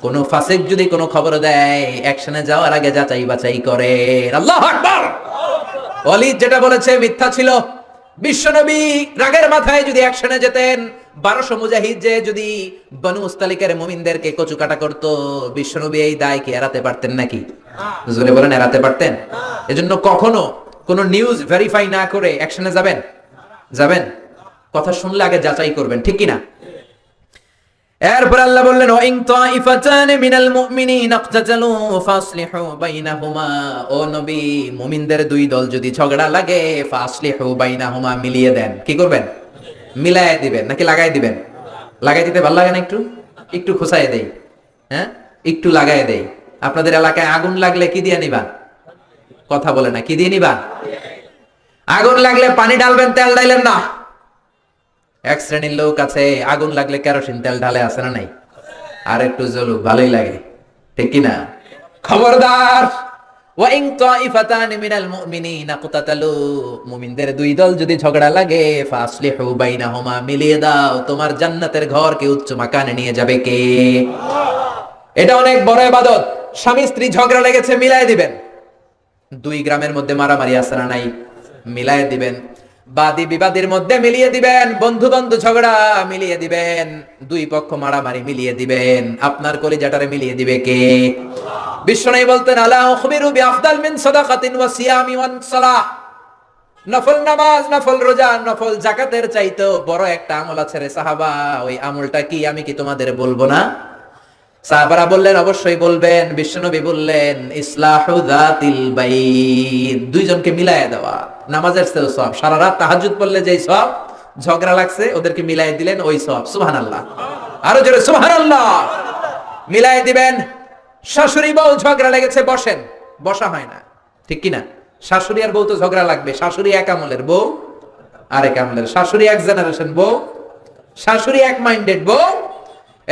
কোন ফাসিক যদি কোনো খবর দেয়, অ্যাকশনে যাওয়ার আগে যাচাই বাছাই করেন। আল্লাহু আকবার। ওয়ালিদ যেটা বলেছে মিথ্যা ছিল। বিশ্বনবী রাগের মাথায় যদি অ্যাকশনে যেতেন, 1200 মুজাহিদ যে যদি বনু মুস্তালিকের মুমিনদেরকে কচুকাটা করত, বিশ্বনবী এই দায় কি এড়াতে পারতেন নাকি? জোরে বলেন, এড়াতে পারতেন? এজন্য কখনো কোন নিউজ ভেরিফাই না করে অ্যাকশনে যাবেন? যাবেন? কথা শুনলে আগে যাচাই করবেন, ঠিক কি না? এরপর আল্লাহ বললেন ওয়াইন তাইফাতান মিনাল মুমিনিনা ইকতাতালু ফাসলিহু বাইনাহুমা। ও নবী, মুমিনদের 2 দল যদি ঝগড়া লাগে, ফাসলিহু বাইনাহুমা, মিলিয়ে দেন। কি করবেন? মিলায় দিবেন নাকি লাগাই দিবেন? লাগাই দিতে ভালো লাগে না? একটু একটু খোসায় দেই, হ্যাঁ, একটু লাগাই দেই। আপনাদের এলাকায় আগুন লাগলে কি দিয়ে নিবা? কথা বলে না, কি দিয়ে নিবা? আগুন লাগলে পানি ঢালবেন, তেল ঢালেন না। এক শ্রেণীর লোক আছে, আগুন লাগলে কেরোসিন তেল ঢালে, আছে না নাই? আর একটু জ্বলুক, ভালোই লাগে, ঠিক কি না? খবরদার, ওয়াইন তাইফাতান মিনাল মুমিনিনা ইকতাতালু, মুমিনদের 2 দল যদি ঝগড়া লাগে, ফাসলিহু বাইনাহুমা, মিলিয়ে দাও। তোমার জান্নাতের ঘর কে উচ্চ মাকানে নিয়ে যাবে কে? এটা অনেক বড় ইবাদত। স্বামী স্ত্রী ঝগড়া লেগেছে, মিলায় দিবেন। 2 গ্রামের মধ্যে মারামারি আছে না নাই? মিলায় দিবেন। বাদী বিবাদের মধ্যে মিলিয়ে দিবেন। বন্ধু বন্ধু ঝগড়া মিলিয়ে দিবেন। 2 পক্ষ মারামারি মিলিয়ে দিবেন। আপনার কলিজাটারে মিলিয়ে দিবে কে? বিশ্বনবী বলতেন আলা উখবিরু বিআফদাল মিন সাদাকাতিন ওয়া সিয়ামি ওয়ান সালাহ। নফল নামাজ, নফল রোজা, নফল যাকাতের চাইতে বড় একটা আমল আছে রে সাহাবা, ওই আমলটা কি আমি কি তোমাদের বলবো না? সাহাবারা বললেন অবশ্যই বলবেন। বিশ্বনবী বললেন ইসলাহু যাতিল বাইন, 2 জনকে মিলায়া দেওয়া। নামাজের চেয়ে সওয়াব, সারা রাত তাহাজ্জুদ পড়লে যেই সওয়াব, ঝগড়া লাগছে ওদেরকে মিলাইয়া দিলেন ওই সওয়াব। সুবহানাল্লাহ, আরো জোরে সুবহানাল্লাহ। মিলাইয়া দিবেন। শাশুড়ি বউ ঝগড়া লেগেছে, বসেন, বসা হয় না, ঠিক কি না? শাশুড়ি আর বউ তো ঝগড়া লাগবে। শাশুড়ি এক আমলের, বউ আরেক আমলের। শাশুড়ি এক জেনারেশন, বউ, শাশুড়ি এক মাইন্ডেড, বউ।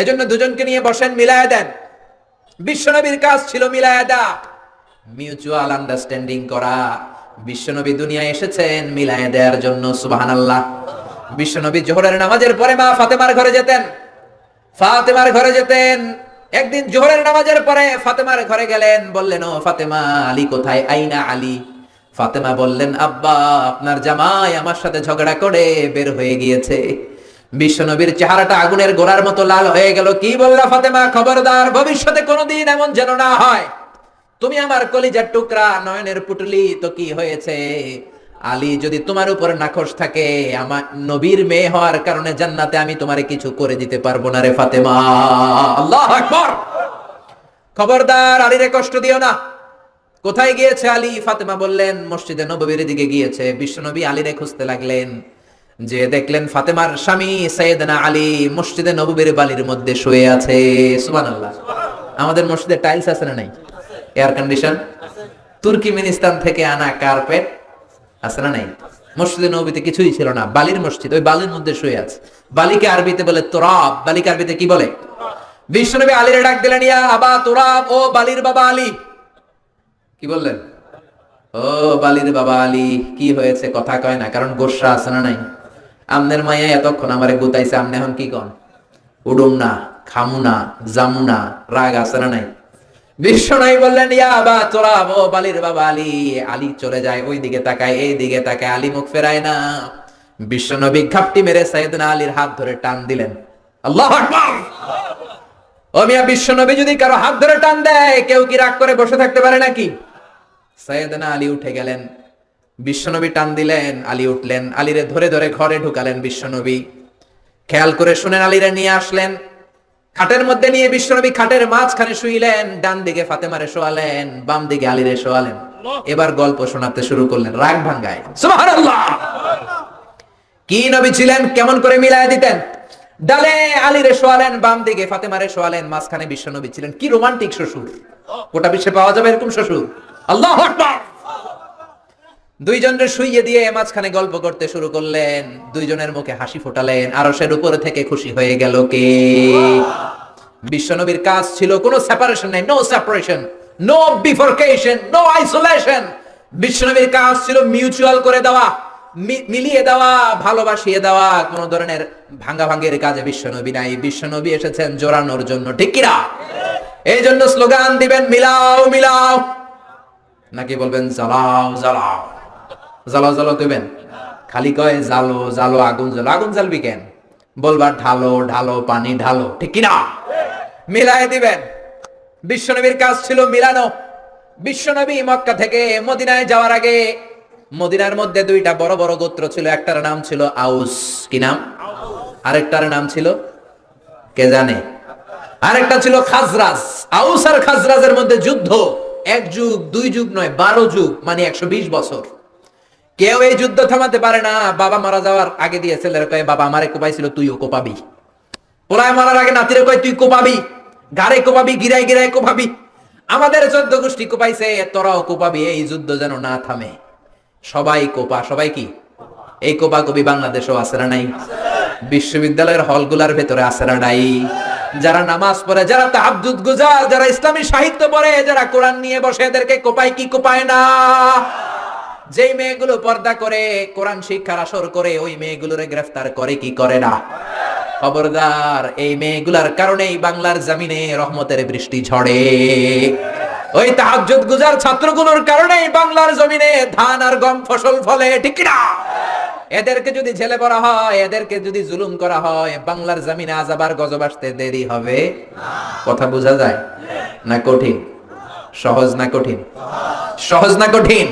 এজন্য 2 জনকে নিয়ে বসেন, মিলায়া দেন। বিশ্বনবীর কাজ ছিল মিলায়া দেয়া, মিউচুয়াল আন্ডারস্ট্যান্ডিং করা। বিশ্বনবী দুনিয়ায় এসেছেন মিলায়া দেওয়ার জন্য। সুবহানাল্লাহ। বিশ্বনবী জোহরের নামাজের পরে মা ফাতেমার ঘরে যেতেন, ফাতেমার ঘরে যেতেন। একদিন জোহরের নামাজের পরে ফাতেমার ঘরে গেলেন, বললেন ও ফাতেমা, আলী কোথায়? আইনা আলী। ফাতেমা বললেন আব্বা, আপনার জামাই আমার সাথে ঝগড়া করে বের হয়ে গিয়েছে। বিশ্বনবীর চেহারাটা আগুনের গোলার মতো লাল হয়ে গেল। কি বললা ফাতেমা? খবরদার, ভবিষ্যতে কোনোদিন এমন যেন না হয়। তুমি আমার কলিজার টুকরা, নয়নের পুটলি, তো কি হয়েছে? আলী যদি তোমার উপর নাখোশ থাকে, আমার নবীর মেয়ে হওয়ার কারণে জান্নাতে আমি তোমারে কিছু করে দিতে পারবো না রে ফাতেমা। আল্লাহু আকবার। খবরদার আলীরে কষ্ট দিও না। কোথায় গিয়েছে আলী? ফাতেমা বললেন মসজিদে নববীর দিকে গিয়েছে। বিশ্বনবী আলীরে খুঁজতে লাগলেন, যে দেখলেন ফাতেমার স্বামী সাইয়েদনা আলী মসজিদে নববীর বালির মধ্যে শুয়ে আছে। সুবহানাল্লাহ। আমাদের মসজিদে টাইলস আছে না নাই? এয়ার কন্ডিশন, তুর্কিমেনিস্তান থেকে আনা কার্পেট আছে না নাই? মসজিদে নববীতে কিছুই ছিল না, বালির মসজিদ, ওই বালির মধ্যে শুয়ে আছে। বালিকে আরবিতে বলে তুরাব। বালিকে আরবিতে কি বলে? বিশ্বনবী আলীরে ডাক দিলেন, ইয়া আবা তুরাব, ও বালির বাবা আলী। কি বললেন? ও বালির বাবা আলী, কি হয়েছে? কথা কয় না, কারণ গোসা আছে না নাই? আমনের মাইয়া এতক্ষণ আমারে গুতাইছে, আমনে এখন কি কন? উডুম না, খামু না, জামু না, রাগ আছে না নাই? বিশ্বনবী বললেন, ইয়া আবা তুরাব, ও বালির বাবা আলী। আলী চলে যায়, ওই দিকে তাকায়, এই দিকে তাকায়, আলী মুখ ফেরায় না। বিশ্বনবী ঘাপটি মেরে সাইয়েদনা আলীর হাত ধরে টান দিলেন। আল্লাহু আকবার। ও মিয়া, বিশ্বনবী যদি কারো হাত ধরে টান দেয়, কেউ কি রাগ করে বসে থাকতে পারে নাকি? সাইয়েদনা আলী উঠে গেলেন, বিশ্বনবী টান দিলেন, আলী উঠলেন, আলীরে ধরে ধরে ঘরে ঢুকালেন বিশ্বনবী। খেয়াল করে শুনেন, আলীরে নিয়ে আসলেন, খাটের মধ্যে নিয়ে বিশ্বনবী খাটের মাঝখানে শুইলেন, ডান দিকে ফাতেমারে শোয়ালেন, বাম দিকে আলীরে শোয়ালেন। এবার গল্প শোনাতে শুরু করলেন, রাগ ভাঙ্গায়। সুবহানাল্লাহ। কি নবী ছিলেন, কেমন করে মিলায় দিতেন। ডালে আলীরে শোয়ালেন, বাম দিকে ফাতেমারে শোয়ালেন, মাঝখানে বিশ্বনবী ছিলেন। কি রোমান্টিক শ্বশুর! গোটা বিশ্বে পাওয়া যাবে এরকম শ্বশুর? আল্লাহু আকবার। দুইজনের শুইয়ে দিয়ে মাঝখানে গল্প করতে শুরু করলেন, দুইজনের মুখে হাসি ফোটালেন। আরশের উপরে থেকে খুশি হয়ে গেল কে? বিশ্বনবীর কাজ ছিল কোনো সেপারেশন নাই, no separation, no bifurcation, no isolation. বিশ্বনবীর কাজ ছিল মিউচুয়াল করে দেওয়া, মিলিয়ে দেওয়া, ভালোবাসিয়ে দেওয়া। কোন ধরনের ভাঙ্গাভাঙ্গির কাজে বিশ্বনবী নাই। বিশ্বনবী এসেছেন জোড়ানোর জন্য, ঠিক কিনা? এই জন্য স্লোগান দিবেন, মিলাও মিলাও, নাকি বলবেন জ্বালাও জ্বালাও? জ্বালাও জ্বালাও দেবেন? খালি কয় জ্বালো জ্বালো, আগুন জ্বালো। আগুন জ্বালবি কেন? বলবা ঢালো ঢালো, পানি ঢালো, ঠিক কিনা? মিলাই দিবেন। বিশ্বনবীর কাজ ছিল মিলানো। বিশ্বনবী মক্কা থেকে মদিনায় যাওয়ার আগে মদিনার মধ্যে দুইটা বড় বড় গোত্র ছিল। একটার নাম ছিল আউস। কি নাম? আরেকটার নাম ছিল কে জানে? আরেকটা ছিল খাজরাজ। আউস আর খাজরাজের মধ্যে যুদ্ধ, এক যুগ দুই যুগ নয়, 12 যুগ, মানে 120 বছর। কেউ এই যুদ্ধ থামাতে পারে না। বাবা মারা যাওয়ার আগে দিয়ে ছেলেরা কয়, বাবা আমারে কোপাইছিল, তুইও কোপাবি। পোলায় মারার আগে নাতিরে কয়, তুই কোপাবি, গারে কোপাবি, গিরায় গিরায় কোপাবি। আমাদের 14 গোষ্ঠী কোপাইছে, তোরাও কোপাবি, এই যুদ্ধ যেন না থামে। সবাই কোপা, সবাই কি এই কোপা কবি বাংলাদেশেও আছে না নাই? বিশ্ববিদ্যালয়ের হলগুলার ভেতরে আছে না নাই? যারা নামাজ পড়ে, যারা তাহাজ্জুদ গুজার, যারা ইসলামী সাহিত্য পড়ে, যারা কোরআন নিয়ে বসে, এদেরকে কোপায় কি কোপায় না? যেই মেয়েগুলো পর্দা করে, কোরআন শিক্ষার আসর করে, ওই মেয়েগুলোরে গ্রেফতার করে কি করে না? খবরদার, এই মেয়েগুলার কারণেই বাংলার জমিনে রহমতের বৃষ্টি ঝড়ে। ওই তাহাজ্জুদ গুজার ছাত্রগুলোর কারণেই বাংলার জমিনে ধান আর গম ফসল ফলে, ঠিক না? এদেরকে যদি জেলে পড়া হয়, এদেরকে যদি জুলুম করা হয়, বাংলার জমিনে আযাব আর গজব আসতে দেরি হবে? কথা বোঝা যায় না? কঠিন? সহজ না কঠিন? সহজ না কঠিন?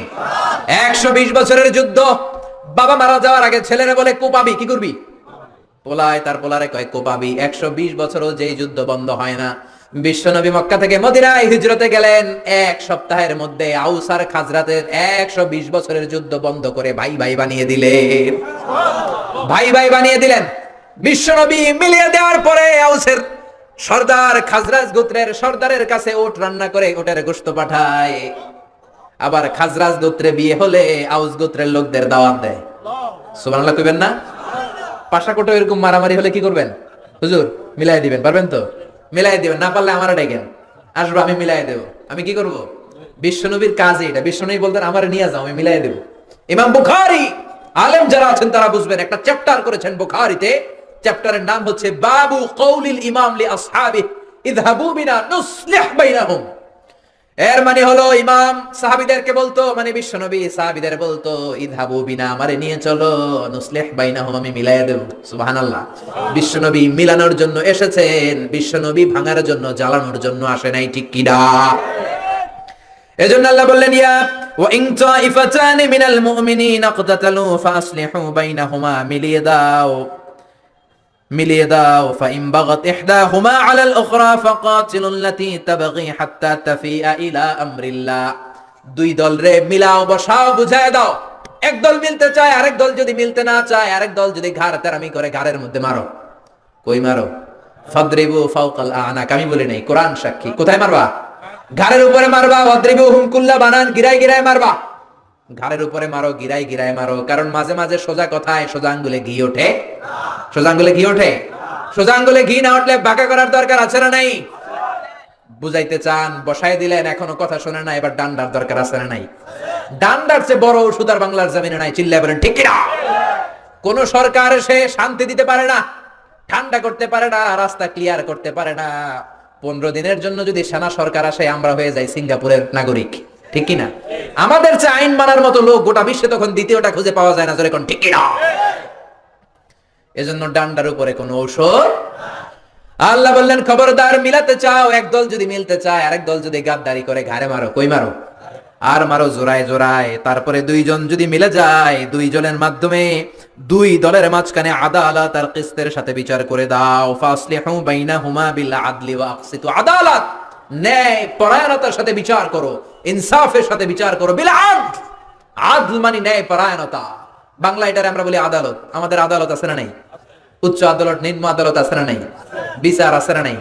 120 বছরের যুদ্ধ। বাবা মারা যাওয়ার আগে ছেলেরা বলে কোপাবি, কি করবি? পোলায় তার পোলারে কয় কোপাবি। 120 বছরও যেই যুদ্ধ বন্ধ হয় না। বিশ্বনবী মক্কা থেকে মদিনায় হিজরতে গেলেন, এক সপ্তাহের মধ্যে আউস আর খাজরাতের 120 বছরের যুদ্ধ বন্ধ করে ভাই ভাই বানিয়ে দিলেন। ভাই ভাই বানিয়ে দিলেন। বিশ্বনবী মিলিয়ে দেওয়ার পরে আউসের সর্দার খাজরাজ গোত্রের সর্দারের কাছে ওট রান্না করে ওটের গোশত পাঠায়। আবার খাজরাজ গোত্রে বিয়ে হলে আউস গোত্রের লোকদের দাওয়াত দেয়। সুবহানাল্লাহ কইবেন না? পাশাকোটো এরকম মারামারি হলে কি করবেন? হুজুর মিলাই দিবেন, পারবেন তো? মিলাই দিবেন, না পারলে আমারে ডেকেন, আসবো, আমি মিলাই দেব। আমি কি করব? বিশ্বনবীর কাজ এটা। বিশ্বনবী বলতেন আমারে নিয়ে যাও, আমি মিলাই দেব। ইমাম বুখারী, আলেম যারা আছেন তারা বুঝবেন, একটা চ্যাপ্টার করেছেন বুখারীতে। চ্যাপ্টারের নাম হচ্ছে বাবু কওলিল ইমাম লি আসহাবি ইযহাবু বিনা নুসলিহ বাইনাহুম। এর মানে হলো ইমাম সাহাবীদেরকে বলতো, মানে বিশ্বনবী সাহাবীদের বলতো, ইযহাবু বিনা, আমারে নিয়ে চলো, নুসলিহ বাইনাহুম, আমি মিলাইয়া দেব। সুবহানাল্লাহ। বিশ্বনবী মিলানোর জন্য এসেছেন, বিশ্বনবী ভাঙার জন্য, জ্বালানোর জন্য আসে নাই, ঠিক কি না? এজন্য আল্লাহ বললেন ইয়া ওয়া ইন তাইফাতানি মিনাল মুমিনিনা ইকতাতালু ফাসলিহু বাইনাহুমা মিলিয়ে দাও ফাইন বাগাত ইহদাহুমা আলাল উখরা ফাকাতিলুল্লাতী তাবগী হাত্তা তাফিআ ইলা আমরিল্লাহ। দুই দল রে মিলাও, বসাও, বুঝায় দাও। এক দল মিলতে চায়, আরেক দল যদি মিলতে না চায়, আরেক দল যদি ঘাড় তেরামি করে, ঘাড়ের মধ্যে মারো। কই মারো? ফাদরিবু ফাওকাল আনাক। আমি বলি নাই, কোরআন সাক্ষী। কোথায় মারবা? ঘাড়ের উপরে মারবা। ওয়াদরিবুহুম কুল্লা বানান, গিরায় গিরায় মারবা। ঘাড়ের উপরে মারো, গিরায় গিরায় মারো। কারণ মাঝে মাঝে সোজা কথায় সোজা আঙ্গুলে ঘি ওঠে। সোজা আঙ্গুলে ঘি ওঠে। সোজা আঙ্গুলে ঘি না উঠলে বাঁকা করার দরকার আছে না নাই? বুঝাইতে চান, বসায় দিলেন, এখনো কথা শোনে না, এবার ডান্ডার দরকার আছে না নাই? ডান্ডার চেয়ে বড় ওষুধ আর বাংলার জমিনে নাই। চিল্লায় বলেন ঠিক কিনা? কোন সরকার সে শান্তি দিতে পারে না, ঠান্ডা করতে পারে না, রাস্তা ক্লিয়ার করতে পারে না। 15 দিনের জন্য যদি সেনা সরকার আসে, আমরা হয়ে যাই সিঙ্গাপুরের নাগরিক। ঠিক কিনা? আমাদের চেয়ে আইন মানার মতো লোক গোটা বিশ্বে তখন দ্বিতীয়টা খুঁজে পাওয়া যায় না। জোরে কোন ঠিক কিনা? এজন্য ডান্ডার উপরে কোনো ঔষধ। আল্লাহ বললেন খবরদার, মিলাতে চাও, একদল যদি মিলতে চায়, আরেক দল যদি গাদ্দারি করে, ঘাড়ে মারো। কই মারো? আর মারো জোড়ায় জোড়ায়। তারপরে দুইজন যদি মিলে যায়, দুইজনের মাধ্যমে দুই দলের মাঝখানে আদালত আর কিসতের সাথে বিচার করে দাও। ফাসলিহু বাইনাহুমা বিল আদলি ওয়া আকসিতু। আদালত, ন্যায় পরায়ণতার সাথে বিচার করো, ইনসাফের সাথে বিচার করো। বিল আদল, আদল মানে ন্যায় পরায়ণতা। বাংলা এটারে আমরা বলি আদালত। আমাদের আদালত আছে না নাই? উচ্চ আদালত, নিম্ন আদালত আছে না নাই? বিচার আছে না নাই?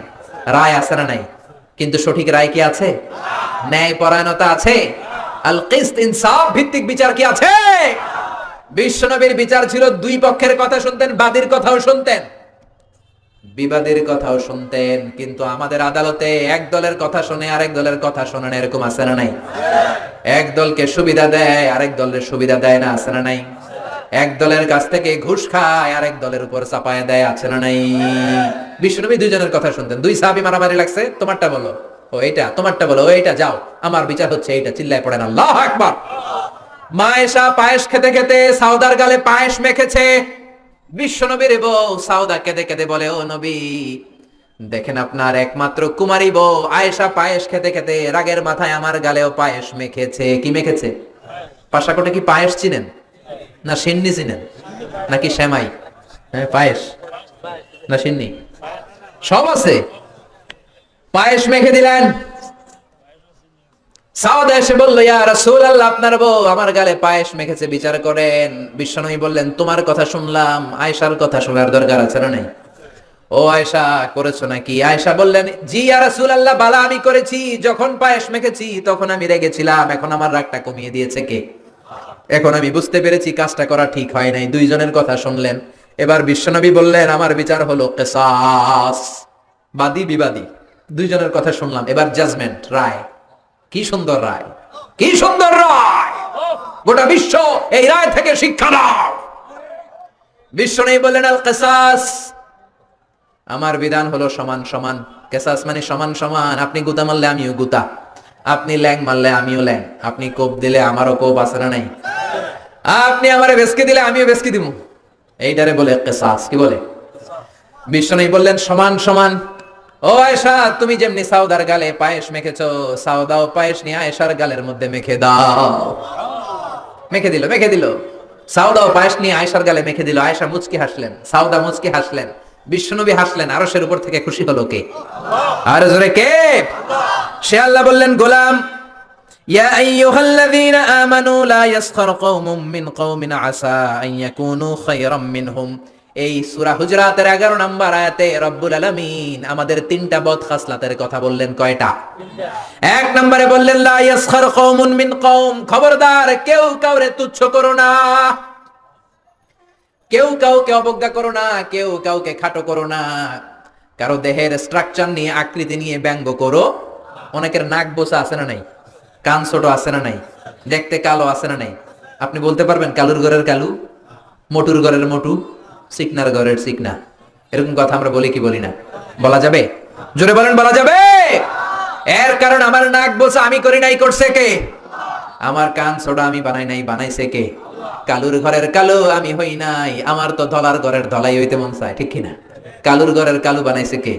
রায় আছে না নাই? কিন্তু সঠিক রায় কি আছে? ন্যায় পরায়ণতা আছে? আল কিসত, ইনসাফ ভিত্তিক বিচার কি আছে? বিশ্বনবীর বিচার ছিল দুই পক্ষের কথা শুনতেন, বাদীর কথাও শুনতেন, বিবাদের কথাও শুনতেন। কিন্তু আমাদের আদালতে এক দলের কথা শুনে আরেক দলের কথা শোনে না, এরকম আছে না নাই? এক দলকে সুবিধা দেয়, আরেক দলের সুবিধা দেয় না, আছে না নাই? এক দলের কাছ থেকে ঘুষ খায়, আরেক দলের উপর চাপায় দেয়, আছে না নাই? বিশ্বনবী দুইজনের কথা শুনতেন। দুই সাহাবী মারামারি লাগছে, তোমারটা বলো, ও এইটা, তোমারটা বলো, ও এইটা, যাও, আমার বিচার হচ্ছে এইটা। চিল্লায় পড়েন আল্লাহু আকবার। মা এসা পায়েস খেতে খেতে সাউদার গালে পায়েস মেখেছে। বিশ্বনবীর বউ সাউদা কেঁদে কেঁদে বলে, ও নবী, দেখেন আপনার একমাত্র কুমারী বউ আয়েশা পায়েস খেতে খেতে রাগের মাথায় আমার গালেও পায়েস মেখেছে। কি মেখেছে? পাশাকোটে কি পায়েস চিনেন? না সিন্নি চিনেন? নাকি সেমাই? হ্যাঁ, পায়েস না সিন্নি সব আছে। পায়েস মেখে দিলেন। সাউদা এসে বলল, ইয়া রাসূলুল্লাহ, আপনার বউ আমার গালে পায়েস মেখেছে, বিচার করেন। বিশ্বনবী বললেন, তোমার কথা শুনলাম, আয়েশার কথা শোনার দরকার আছে না নাই? ও আয়েশা, করেছো নাকি? আয়েশা বললেন, জি ইয়া রাসূলুল্লাহ, বালা আমি করেছি। যখন পায়েস মেখেছি তখন আমি রেগেছিলাম, এখন আমার রাগটা কমিয়ে দিয়েছে কে? এখন আমি বুঝতে পেরেছি কাজটা করা ঠিক হয় নাই। দুইজনের কথা শুনলেন। এবার বিশ্বনবী বললেন, আমার বিচার হলো কিসাস, বাদী বিবাদী, দুইজনের কথা শুনলাম, এবার জাজমেন্ট, রায়। কি সুন্দর রায়, কি সুন্দর রায়! গোটা বিশ্ব এই রায় থেকে শিক্ষা নাও। বিশ্বনবী বললেন, আল কিসাস, আমার বিধান হলো সমান সমান। কিসাস মানে সমান সমান। আপনি গুতা মারলে আমিও গুতা, আপনি ল্যাং মারলে আমিও ল্যাং, আপনি কোপ দিলে আমারও কোপ, আছে না নাই? আপনি আমারে বেসকে দিলে আমিও বেসকে দিব। এইটারে বলে কিসাস। কি বলে? বিশ্বনবী বললেন, সমান সমান। ও আয়েশা, তুমি যেমনি সাউদার গালে পায়েস মেখেছো, সাউদাও পায়েস নিয়ে আয়েশার গালের মধ্যে মেখে দাও। মেখে দিল, মেখে দিল। সাউদাও পায়েস নিয়ে আয়েশার গালে মেখে দিল। আয়েশা মুচকি হাসলেন, সাউদা মুচকি হাসলেন, বিশ্বনবী হাসলেন। আরশের উপর থেকে খুশি হলো কে? আর জোরে কে? সে আল্লাহ বললেন, গোলাম, ইয়া আইয়ুহাল্লাযীনা আমানু লা ইয়াসখার কওমুম মিন কওমিন আসা আন ইয়াকুনু খায়রাম মিনহুম। এই সূরা হুজরাতের 11 নম্বর আয়াতে রব্বুল আলামিন আমাদের তিনটা বদ খাসলাতের কথা বললেন। কয়টা? এক নম্বরে বললেন, লা ইয়াসখার কওমুন মিন কওম, খবরদার কেউ কাউরে তুচ্ছ করো না, কেউ কাউকে অবজ্ঞা করো না, কেউ কাউকে খাটো করো না, কারো দেহের স্ট্রাকচার নিয়ে, আকৃতি নিয়ে ব্যঙ্গ করো। অনেকের নাক বোসা আছে না নাই? কান ছোট আছে না নাই? দেখতে কালো আছে না নাই? আপনি বলতে পারবেন কালুর ঘরের কালু, মোটুর ঘরের মোটু, সিকনার ঘরের সিকনা? এরকম কথা আমরা বলি কি বলি না? বলা যাবে? জোরে বলেন, বলা যাবে? এর কারণ আমার নাক বোসা আমি করি নাই, করছে কে? আমার কান ছোট আমি বানাই নাই, বানাইছে কে? কালুর ঘরের কালু আমি হই নাই, আমার তো ধলার ঘরের ধলাই হইতে মন চায়, ঠিক কিনা? কালুর ঘরের কালু বানাইছে কে?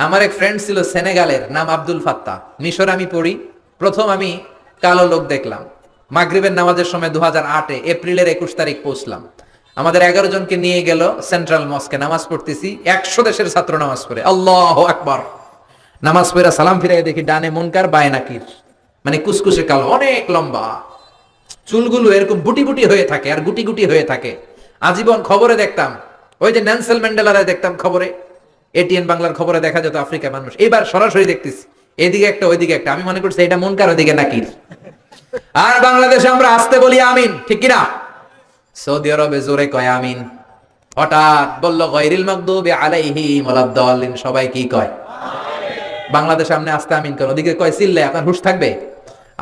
আমার এক ফ্রেন্ড ছিল সেনেগালের, নাম আব্দুল ফাত্তা। মিশর আমি পড়ি, প্রথম আমি কালো লোক দেখলাম। মাগরিবের নামাজের সময় 2008-এ এপ্রিলের 21 তারিখ পৌঁছলাম। আমাদের 11 জনকে নিয়ে গেল সেন্ট্রাল মস্কে, নামাজ পড়তেছি, 100 দেশের ছাত্র নামাজ পড়ে, আল্লাহু আকবার। নামাজ পড়ে সালাম ফিরাই দেখি ডানে মুনকার বায়ে নাকির, মানে কুসকুসে কালো, অনেক লম্বা, চুলগুলো এরকম বুটি বুটি হয়ে থাকে আর গুটি গুটি হয়ে থাকে। আজীবন খবরে দেখতাম, ওই যে নেলসন ম্যান্ডেলারে দেখতাম খবরে, এটিএন বাংলার খবরে দেখা যেত আফ্রিকা মানুষ, এবার সরাসরি দেখতেছি এদিকে একটা ওইদিকে একটা, আমি মনে করছি এটা মুনকার ওইদিকে নাকির। আর বাংলাদেশে আমরা আসতে বলি আমিন, ঠিক কিনা? সৌদি আরবে জোরে কয় আমিন, হঠাৎ বলল গায়রিল মাগদুবি আলাইহিম ওয়ালাদ-দাল্লিন, সবাই কি কয়? বাংলাদেশে আপনি আসতে আমিন করেন, ওদিকে কয় চিল্লে, আপনার হুঁশ থাকবে?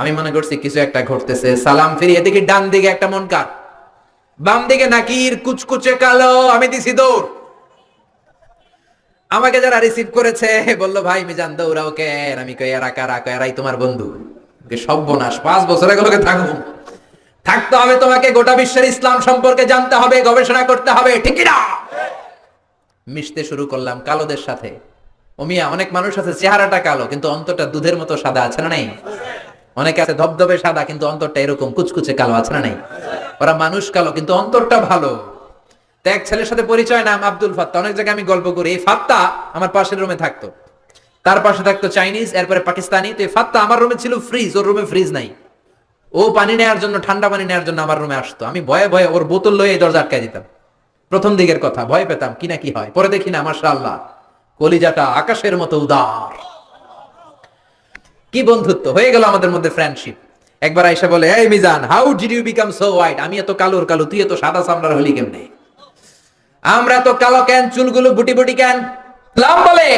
আমি মনে করছি কিছু একটা ঘটতেছে, সালাম ফিরিয়ে দেখি ডান দিকে একটা মুনকার, বাম দিকে নাকির, কুচকুচে কালো। আমি দিছি দৌড়। আমাকে যারা রিসিভ করেছে বলল ভাই মিজান দৌড়াও কেন? আমি কই এরা কারা? কয় এরাই তোমার বন্ধু। সর্বনাশ, 5 বছর এগুলোকে থাকবো, থাকতে হবে তোমাকে, গোটা বিশ্বের ইসলাম সম্পর্কে জানতে হবে, গবেষণা করতে হবে, ঠিক না? মিশতে শুরু করলাম কালোদের সাথে। ওমিয়া, অনেক মানুষ আছে চেহারাটা কালো কিন্তু অন্তরটা দুধের মতো সাদা, আছে না নাই? অনেকে আছে ধবধবে সাদা কিন্তু অন্তরটা এরকম কুচকুচে কালো, আছে না নাই? ওরা মানুষ কালো কিন্তু অন্তরটা ভালো। তো এক ছেলের সাথে পরিচয়, নাম আব্দুল ফাত্তা। অনেক জায়গায় আমি গল্প করি, এই ফাত্তা আমার পাশের রুমে থাকতো, তার পাশে থাকতো চাইনিজ, এরপরে পাকিস্তানি। তো এই ফাত্তা আমার রুমে ছিল ফ্রিজ, ওর রুমে ফ্রিজ নাই। ও পানি নেওয়ার জন্য, ঠান্ডা পানি নেওয়ার জন্য আমার রুমে আসতো। আমি ভয়ে ভয়ে ওর বোতল লয়ে এই দরজা আটকায় দিতাম। প্রথম দিকের কথা, ভয় পেতাম কি না কি হয়। পরে দেখি না, মাশাআল্লাহ, কলিজাটা আকাশের মতো উদার। কি বন্ধুত্ব হয়ে গেল আমাদের মধ্যে, ফ্রেন্ডশিপ। একবার আয়েশা বলে, এই Mizan, how did you become so white? আমি এত কালোর কালো, তুই এত সাদা চামড়ার হলি কেমনে? আমরা তো কালো কেন, চুলগুলো বুটি বুটি কেন? ইসলাম বলে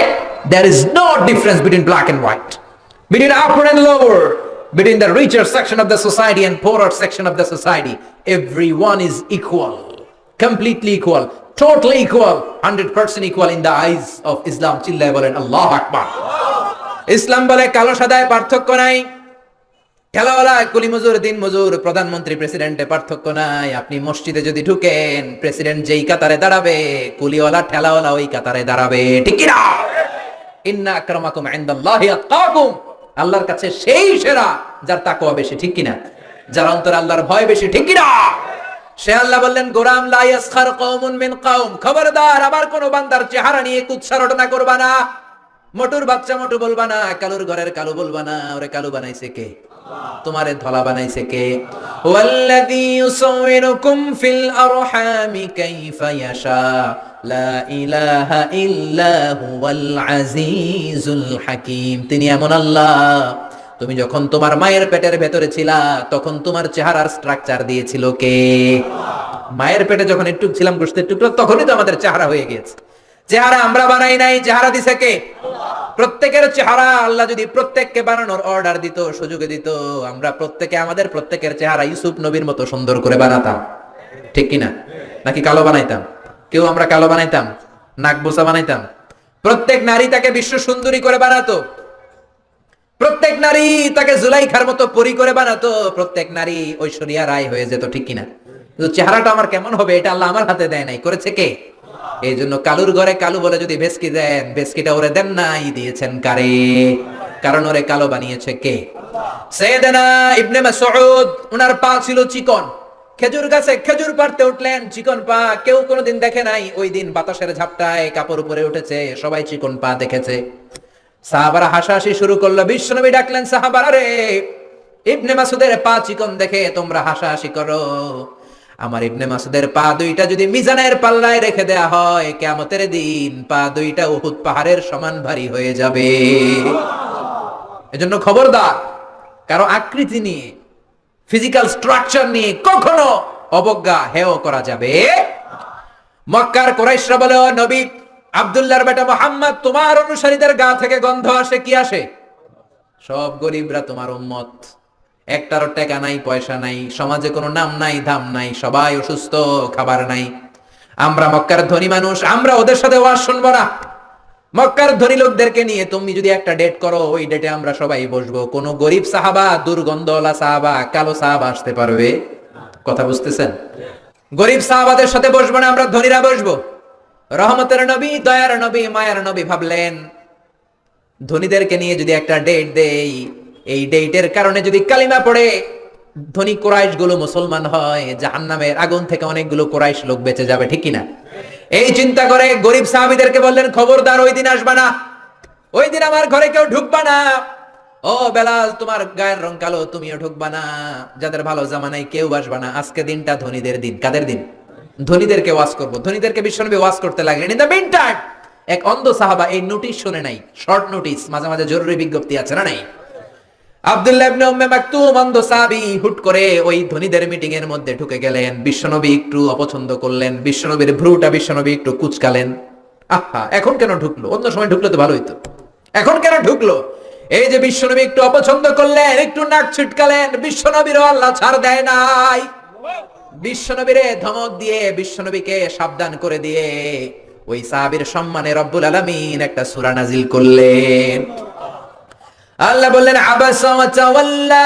there is no difference between black and white, between upper and lower, between the richer section of the society and poorer section of the society. Everyone is equal, completely equal, totally equal, 100% equal in the eyes of Islam. চিল্লায় বলেন আল্লাহু আকবার। ইসলাম বলে কালো সাদায় পার্থক্য নাই, খেলাওয়ালা কুলি মজুর, দিন মজুর, প্রধানমন্ত্রী প্রেসিডেন্টে পার্থক্য নাই। আপনি মসজিদে যদি ঢুকেন, প্রেসিডেন্ট যেই কাতারে দাঁড়াবে, কুলিওয়ালা ঠেলাওয়ালা ওই কাতারে দাঁড়াবে, ঠিক কি না? ইন্না আকরামাকুম ইনদাল্লাহি আতকাকুম, আল্লাহর কাছে সেই সেরা যার তাকওয়া বেশি, ঠিক কি না? যার অন্তরে আল্লাহর ভয় বেশি, ঠিক কি না? সে আল্লাহ বললেন, গোলাম লা ইয়াসখার কওমুন মিন কওম, খবরদার আবার কোন বান্দার চেহারা নিয়ে কুৎসারটনা করবা না। মোটুর বাচ্চা মোটু বলবা না, কালুর ঘরের কালু বলবা না। ওরে কালু বানাইছে কে? তোমারে ধলা বানাইছে কে? ওয়াল্লাযী ইউসাউইরুকুম ফিল আরহামি কাইফা ইয়াশা, লা ইলাহা ইল্লা হুয়াল আজিজুল হাকীম। তিনি এমন আল্লাহ, তুমি যখন তোমার মায়ের পেটের ভেতরে ছিলা তখন তোমার চেহারার স্ট্রাকচার দিয়েছিল কে? মায়ের পেটে যখন একটু ছিলাম গোশতের টুকরো, তখনই তো আমাদের চেহারা হয়ে গিয়েছে। চেহারা আমরা বানাই নাই, চেহারা দিছে কে? প্রত্যেকের চেহারা আল্লাহ যদি প্রত্যেককে বানানোর অর্ডার দিত, সুযোগ দিত, আমরা প্রত্যেকে আমাদের প্রত্যেকের চেহারা ইউসুফ নবীর মতো সুন্দর করে বানাতাম, ঠিক কিনা? নাকি কালো বানাইতাম? কেউ আমরা কালো বানাইতাম, নাক বোসা বানাইতাম? প্রত্যেক নারী তাকে বিশ্ব সুন্দরী করে বানাতো, প্রত্যেক নারী তাকে জুলাইখার মতো পরি করে বানাতো, প্রত্যেক নারী ঐশ্বরিয়া রায় হয়ে যেত, ঠিক কিনা? কিন্তু চেহারাটা আমার কেমন হবে এটা আল্লাহ আমার হাতে দেয় নাই, করেছে কে? এই জন্য কালুর ঘরে কালু বলে যদি ভেস্কি দেন, ভেস্কিটা ওরে দেন নাই, দিয়েছেন কারে? কারণ ওরে কালো বানিয়েছে কে? সাইয়েদনা ইবনে মাসউদ, ওনার পা ছিল চিকন, খেজুর গাছে খেজুর পাড়তে উঠলেন, চিকন পা, কেউ কোনোদিন দেখে নাই। ওই দিন বাতাসের ঝাপটায় কাপড় উপরে উঠেছে, সবাই চিকন পা দেখেছে। সাহাবারা হাসাহাসি শুরু করলো। বিশ্বনবী ডাকলেন, সাহাবারা রে, ইবনে মাসউদের পা চিকন দেখে তোমরা হাসাহাসি করো, আমার ইবনে মাসউদের পা দুইটা যদি মিজানের পাল্লায় রেখে দেয়া হয়, কিয়ামতের দিন পা দুইটা উহুদ পাহাড়ের সমান ভারী হয়ে যাবে। এজন্য খবরদার, কারো আকৃতি নিয়ে, ফিজিক্যাল স্ট্রাকচার নিয়ে কখনো অবজ্ঞা, হেয় করা যাবে। মক্কার কুরাইশরা বলে, ও নবী, আব্দুল্লাহর বেটা মুহাম্মদ, তোমার অনুসারীদের গা থেকে গন্ধ আসে, কি আসে? সব গরিবরা তোমার উম্মত, একটারও টাকা নাই, পয়সা নাই, সমাজে কোনো নাম নাই, দাম নাই, সবাই অসুস্থ, খাবার নাই। আমরা মক্কার ধনী মানুষ, আমরা ওদের সাথে ওয়াজ শুনবো না। মক্কার ধনী লোকদেরকে নিয়ে তুমি যদি একটা ডেট করো, ওই ডেটে আমরা সবাই বসবো। কোন গরিব সাহাবা, দুর্গন্ধওয়ালা সাহাবা, কালো সাহাবা আসতে পারবে? কথা বুঝতেছেন? গরিব সাহাবাদের সাথে বসবো না, আমরা ধনীরা বসবো। রহমতের নবী, দয়ার নবী, মায়ার নবী ভাবলেন, ধনীদেরকে নিয়ে যদি একটা ডেট দেই, এই ডেটের কারণে যদি কালিমা পড়ে ধনী কোরাইশ গুলো মুসলমান হয়, জাহান্নামের আগুন থেকে অনেকগুলো কোরাইশ লোক বেঁচে যাবে, ঠিক কিনা? এই চিন্তা করে গরিব সাহাবীদেরকে বললেন, খবরদার ওই দিন আসবা না, ওই দিন আমার ঘরে কেউ ঢুকবা না। ও বেলাল, তোমার গায়ের রং কালো, তুমিও ঢুকবা না। যাদের ভালো জামানায় কেউ আসবা না। আজকে দিনটা ধনীদের দিন। কাদের দিন? ধনীদেরকে ওয়াজ করব। ধনীদেরকে বিশ্বনবী ওয়াজ করতে লাগলেন। ইন দ্য মিন টাইম এক অন্ধ সাহাবা এই নোটিশ শুনে নাই, শর্ট নোটিশ, মাঝে মাঝে জরুরি বিজ্ঞপ্তি আছে না নাই? আব্দুল্লাহ ইবনে উম্মে মাকতুম অন্ধ সাহাবী হুট করে ওই ধনীদের মিটিং এর মধ্যে ঢুকে গেলেন। বিশ্বনবী একটু অপছন্দ করলেন, বিশ্বনবীর ভ্রুটা বিশ্বনবী একটু কুঁচকালেন। আহা, এখন কেন ঢুকলো? অন্য সময় ঢুকলে তো ভালো হইতো, এখন কেন ঢুকলো? এই যে বিশ্বনবী একটু অপছন্দ করলেন, একটু নাক ছিটকালেন, বিশ্বনবীরও আল্লাহ ছাড় দেয় নাই। বিশ্বনবীরে ধমক দিয়ে, বিশ্বনবীকে সাবধান করে দিয়ে ওই সাহাবীর সম্মানে রব্বুল আলামিন একটা সূরা নাজিল করলেন। আল্লাহ বললেন, আবাসা ওয়া তাওয়াল্লা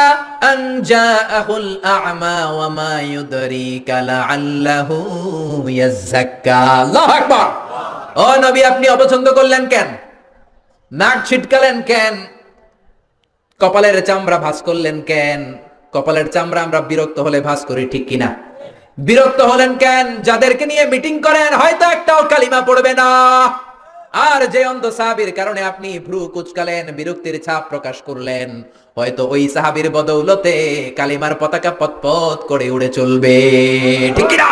আন জাআহুল আ'মা ওয়া মা ইউদরিকা লাআল্লাহু ইয়াযাক্কা। আল্লাহু আকবার। ও নবী, আপনি অপছন্দ করলেন কেন? নাক ছিটকালেন কেন? কপালের চামড়া ভাঁজ করলেন কেন? কপালের চামড়া আমরা বিরক্ত হলে ভাঁজ করি, ঠিক কিনা? বিরক্ত হলেন কেন? যাদেরকে নিয়ে মিটিং করেন হয়তো একটাও কালিমা পড়বে না। আর যে অন্ধ সাহাবীর কারণে আপনি ভ্রু কুচকালেন, বিরক্তির ছাপ প্রকাশ করলেন, হয়তো ওই সাহাবীর বদৌলতে কালিমার পতাকা পতপত করে উড়ে চলবে, ঠিক কিনা?